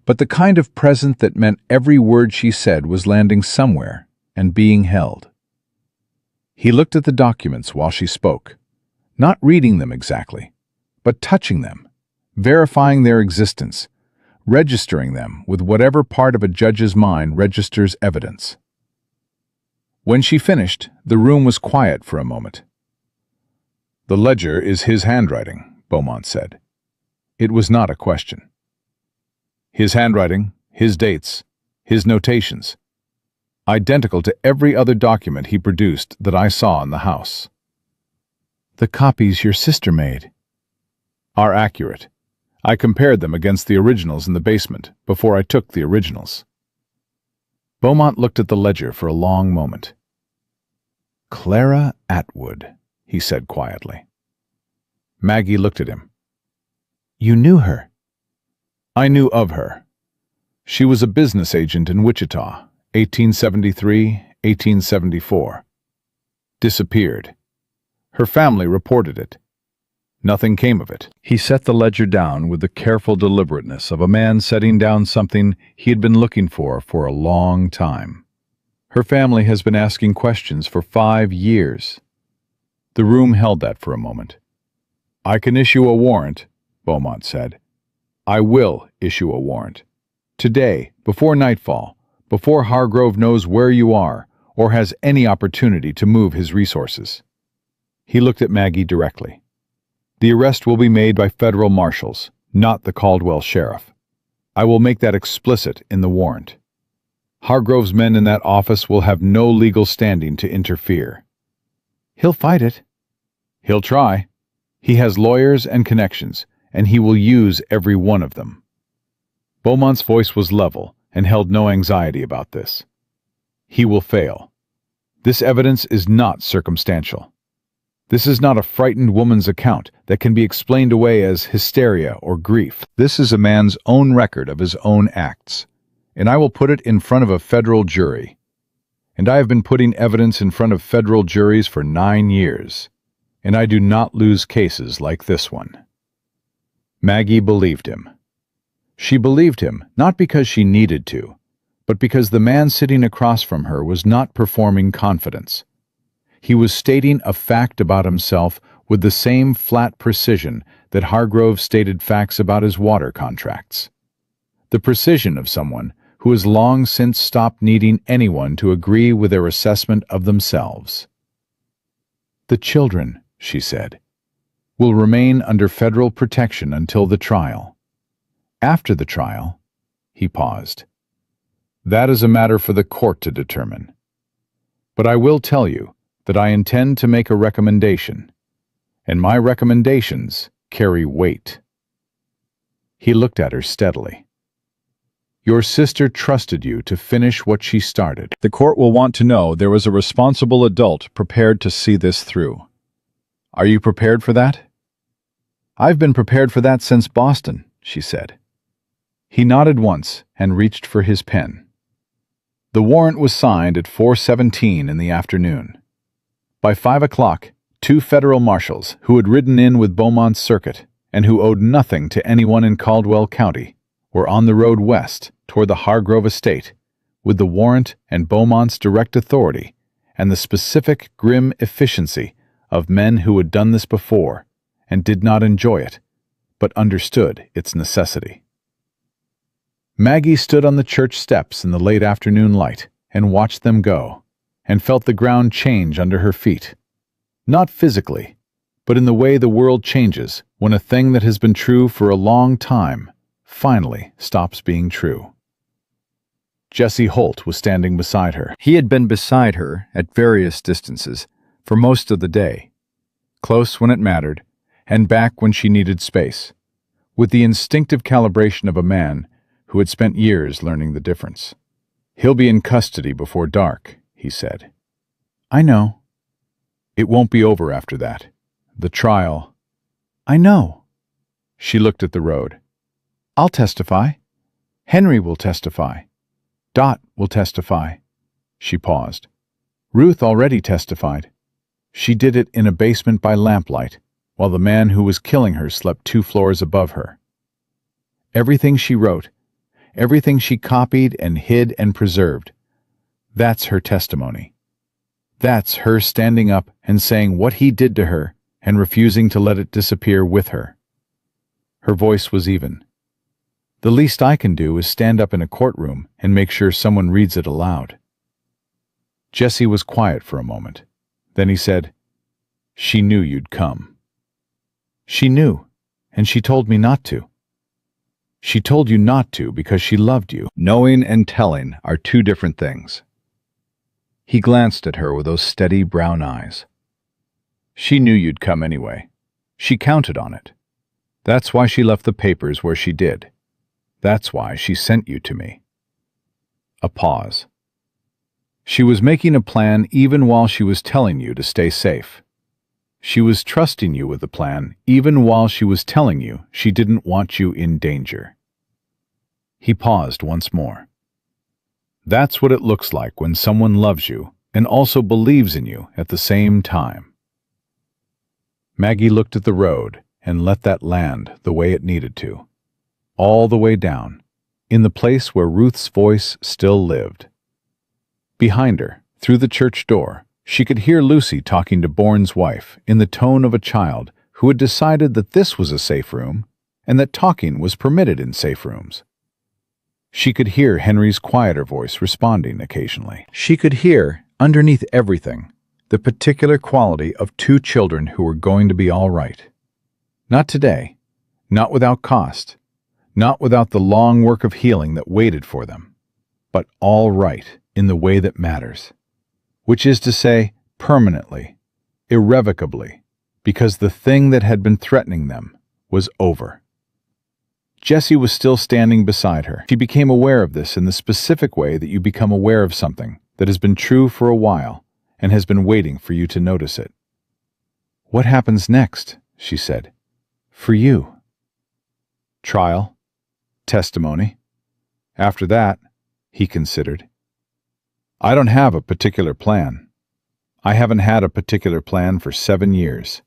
but the kind of present that meant every word she said was landing somewhere and being held. He looked at the documents while she spoke, not reading them exactly, but touching them, verifying their existence, registering them with whatever part of a judge's mind registers evidence. When she finished, the room was quiet for a moment. "The ledger is his handwriting," Beaumont said. It was not a question. "His handwriting, his dates, his notations, identical to every other document he produced that I saw in the house." "The copies your sister made?" "Are accurate. I compared them against the originals in the basement before I took the originals." Beaumont looked at the ledger for a long moment. "Clara Atwood," he said quietly. Maggie looked at him. "You knew her?" "I knew of her. She was a business agent in Wichita, 1873, 1874. Disappeared. Her family reported it. Nothing came of it." He set the ledger down with the careful deliberateness of a man setting down something he had been looking for a long time. "Her family has been asking questions for 5 years. The room held that for a moment. "I can issue a warrant," Beaumont said. "I will issue a warrant. Today, before nightfall, before Hargrove knows where you are or has any opportunity to move his resources." He looked at Maggie directly. "The arrest will be made by federal marshals, not the Caldwell sheriff. I will make that explicit in the warrant. Hargrove's men in that office will have no legal standing to interfere. He'll fight it. He'll try. He has lawyers and connections, and he will use every one of them. Beaumont's voice was level and held no anxiety about this. He will fail. This evidence is not circumstantial. This is not a frightened woman's account that can be explained away as hysteria or grief. This is a man's own record of his own acts, and I will put it in front of a federal jury. And I have been putting evidence in front of federal juries for 9 years, and I do not lose cases like this one. Maggie believed him. She believed him not because she needed to, but because the man sitting across from her was not performing confidence. He was stating a fact about himself with the same flat precision that Hargrove stated facts about his water contracts. The precision of someone who has long since stopped needing anyone to agree with their assessment of themselves. "The children," she said, "will remain under federal protection until the trial. After the trial," he paused, "that is a matter for the court to determine. But I will tell you that I intend to make a recommendation, and my recommendations carry weight." He looked at her steadily. "Your sister trusted you to finish what she started. The court will want to know there was a responsible adult prepared to see this through. Are you prepared for that?" "I've been prepared for that since Boston," she said. He nodded once and reached for his pen. The warrant was signed at 4:17 in the afternoon. By 5 o'clock, 2 federal marshals who had ridden in with Beaumont's circuit and who owed nothing to anyone in Caldwell County were on the road west toward the Hargrove estate with the warrant and Beaumont's direct authority and the specific grim efficiency of men who had done this before and did not enjoy it, but understood its necessity. Maggie stood on the church steps in the late afternoon light and watched them go, and felt the ground change under her feet. Not physically, but in the way the world changes when a thing that has been true for a long time finally stops being true. Jesse Holt was standing beside her. He had been beside her at various distances for most of the day, close when it mattered, and back when she needed space, with the instinctive calibration of a man who had spent years learning the difference. "He'll be in custody before dark," he said. "I know." "It won't be over after that. The trial—" "I know." She looked at the road. "I'll testify. Henry will testify. Dot will testify." She paused. "Ruth already testified. She did it in a basement by lamplight, while the man who was killing her slept 2 floors above her. Everything she wrote, everything she copied and hid and preserved, that's her testimony. That's her standing up and saying what he did to her and refusing to let it disappear with her." Her voice was even. "The least I can do is stand up in a courtroom and make sure someone reads it aloud." Jesse was quiet for a moment. Then he said, "She knew you'd come." "She knew, and she told me not to." "She told you not to because she loved you." Knowing and telling are 2 different things. He glanced at her with those steady brown eyes. "She knew you'd come anyway. She counted on it. That's why she left the papers where she did. That's why she sent you to me." A pause. "She was making a plan even while she was telling you to stay safe. She was trusting you with the plan even while she was telling you she didn't want you in danger." He paused once more. "That's what it looks like when someone loves you and also believes in you at the same time." Maggie looked at the road and let that land the way it needed to, all the way down, in the place where Ruth's voice still lived. Behind her, through the church door, she could hear Lucy talking to Bourne's wife in the tone of a child who had decided that this was a safe room and that talking was permitted in safe rooms. She could hear Henry's quieter voice responding occasionally. She could hear, underneath everything, the particular quality of 2 children who were going to be all right. Not today, not without cost, not without the long work of healing that waited for them, but all right in the way that matters, which is to say, permanently, irrevocably, because the thing that had been threatening them was over. Jessie was still standing beside her. She became aware of this in the specific way that you become aware of something that has been true for a while and has been waiting for you to notice it. "What happens next?" she said. "For you?" "Trial. Testimony. After that," he considered. "I don't have a particular plan. I haven't had a particular plan for 7 years.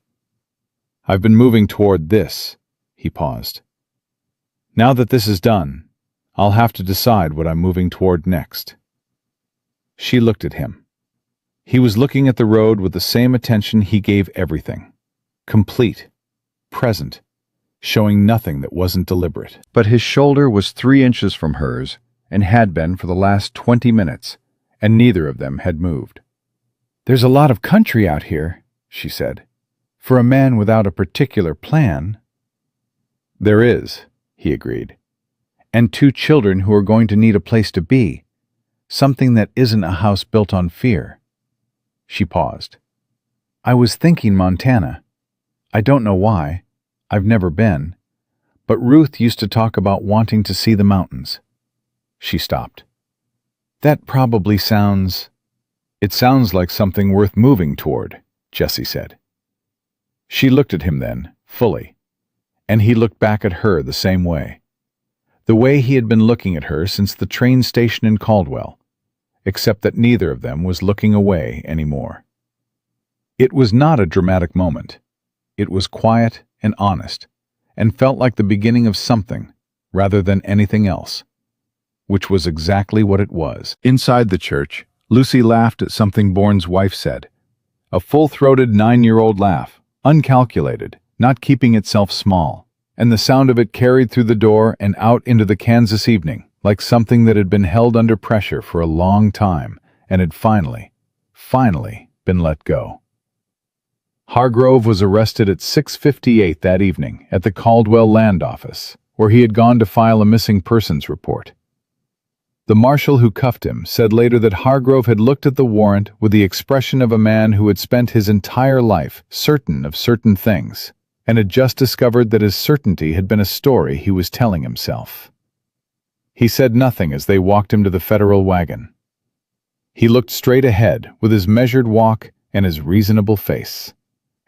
I've been moving toward this." He paused. "Now that this is done, I'll have to decide what I'm moving toward next." She looked at him. He was looking at the road with the same attention he gave everything. Complete, present, showing nothing that wasn't deliberate. But his shoulder was 3 inches from hers and had been for the last 20 minutes, and neither of them had moved. "There's a lot of country out here," she said. "For a man without a particular plan." "There is," he agreed. "And 2 children who are going to need a place to be. Something that isn't a house built on fear." She paused. "I was thinking Montana. I don't know why. I've never been. But Ruth used to talk about wanting to see the mountains." She stopped. "That probably sounds—" "It sounds like something worth moving toward," Jessie said. She looked at him then, fully, and he looked back at her the same way. The way he had been looking at her since the train station in Caldwell, except that neither of them was looking away anymore. It was not a dramatic moment. It was quiet and honest, and felt like the beginning of something, rather than anything else, which was exactly what it was. Inside the church, Lucy laughed at something Bourne's wife said. A full-throated 9-year-old laugh, uncalculated, not keeping itself small, and the sound of it carried through the door and out into the Kansas evening, like something that had been held under pressure for a long time and had finally been let go. Hargrove was arrested at 6:58 that evening at the Caldwell Land Office, where he had gone to file a missing persons report. The marshal who cuffed him said later that Hargrove had looked at the warrant with the expression of a man who had spent his entire life certain of certain things, and had just discovered that his certainty had been a story he was telling himself. He said nothing as they walked him to the federal wagon. He looked straight ahead with his measured walk and his reasonable face.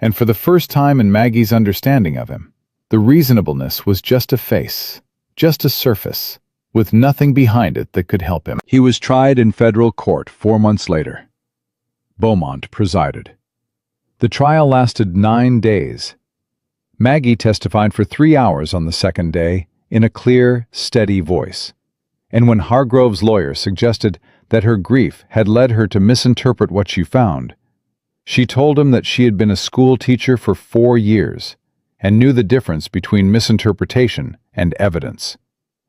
And for the first time in Maggie's understanding of him, the reasonableness was just a face, just a surface, with nothing behind it that could help him. He was tried in federal court 4 months later. Beaumont presided. The trial lasted 9 days. Maggie testified for 3 hours on the second day in a clear, steady voice. And when Hargrove's lawyer suggested that her grief had led her to misinterpret what she found, she told him that she had been a school teacher for 4 years and knew the difference between misinterpretation and evidence,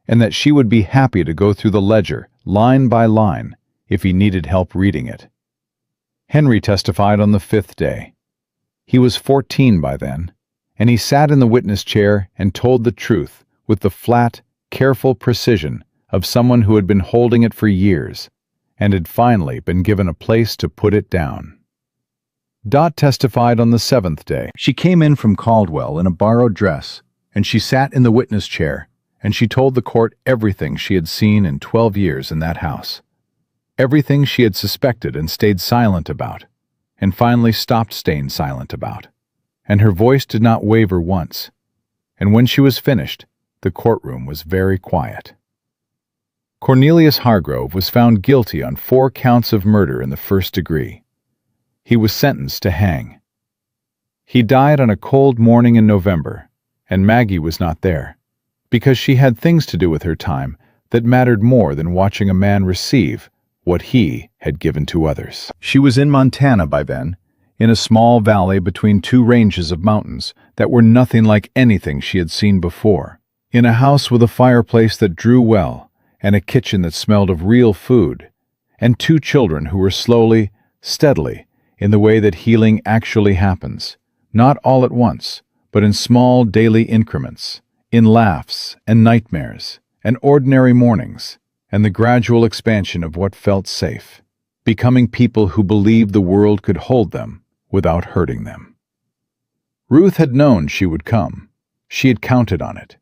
and that she would be happy to go through the ledger, line by line, if he needed help reading it. Henry testified on the 5th day. He was 14 by then, and he sat in the witness chair and told the truth with the flat, careful precision of someone who had been holding it for years and had finally been given a place to put it down. Dot testified on the 7th day. She came in from Caldwell in a borrowed dress, and she sat in the witness chair, and she told the court everything she had seen in 12 years in that house. Everything she had suspected and stayed silent about, and finally stopped staying silent about. And her voice did not waver once. And when she was finished, the courtroom was very quiet. Cornelius Hargrove was found guilty on 4 counts of murder in the 1st degree. He was sentenced to hang. He died on a cold morning in November, and Maggie was not there, because she had things to do with her time that mattered more than watching a man receive what he had given to others. She was in Montana by then, in a small valley between 2 ranges of mountains that were nothing like anything she had seen before, in a house with a fireplace that drew well, and a kitchen that smelled of real food, and 2 children who were slowly, steadily, in the way that healing actually happens, not all at once, but in small daily increments, in laughs and nightmares and ordinary mornings, and the gradual expansion of what felt safe, becoming people who believed the world could hold them without hurting them. Ruth had known she would come. She had counted on it.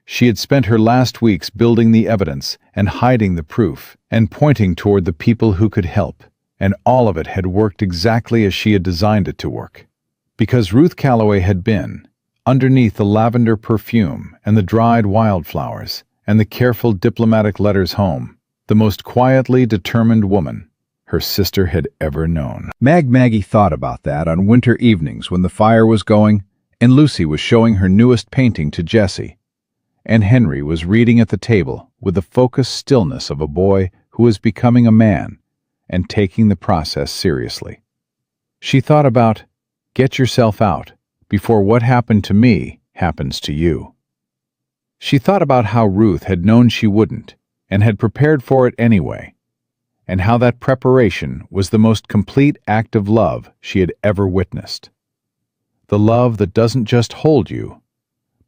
She had spent her last weeks building the evidence and hiding the proof and pointing toward the people who could help, and all of it had worked exactly as she had designed it to work. Because Ruth Calloway had been, underneath the lavender perfume and the dried wildflowers and the careful diplomatic letters home, the most quietly determined woman her sister had ever known. Maggie thought about that on winter evenings when the fire was going and Lucy was showing her newest painting to Jessie, and Henry was reading at the table with the focused stillness of a boy who was becoming a man and taking the process seriously. She thought about, get yourself out before what happened to me happens to you. She thought about how Ruth had known she wouldn't and had prepared for it anyway, and how that preparation was the most complete act of love she had ever witnessed. The love that doesn't just hold you,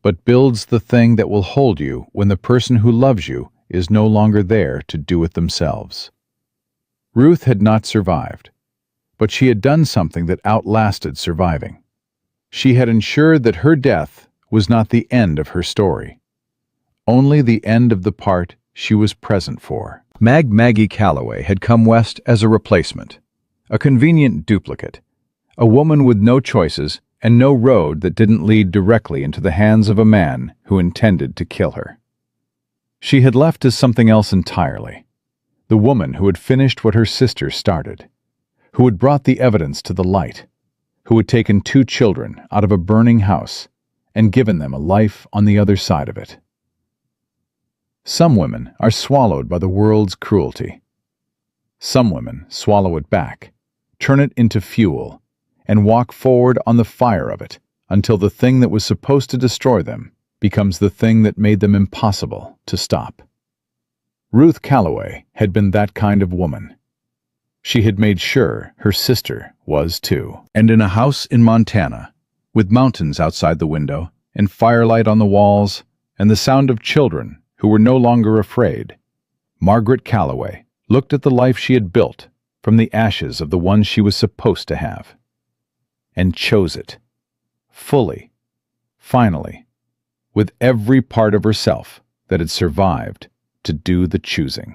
but builds the thing that will hold you when the person who loves you is no longer there to do it themselves. Ruth had not survived, but she had done something that outlasted surviving. She had ensured that her death was not the end of her story, only the end of the part she was present for. Maggie Calloway had come west as a replacement, a convenient duplicate, a woman with no choices and no road that didn't lead directly into the hands of a man who intended to kill her. She had left as something else entirely, the woman who had finished what her sister started, who had brought the evidence to the light, who had taken 2 children out of a burning house and given them a life on the other side of it. Some women are swallowed by the world's cruelty. Some women swallow it back, turn it into fuel, and walk forward on the fire of it until the thing that was supposed to destroy them becomes the thing that made them impossible to stop. Ruth Calloway had been that kind of woman. She had made sure her sister was too. And in a house in Montana, with mountains outside the window and firelight on the walls and the sound of children who were no longer afraid, Margaret Calloway looked at the life she had built from the ashes of the one she was supposed to have, and chose it, fully, finally, with every part of herself that had survived to do the choosing.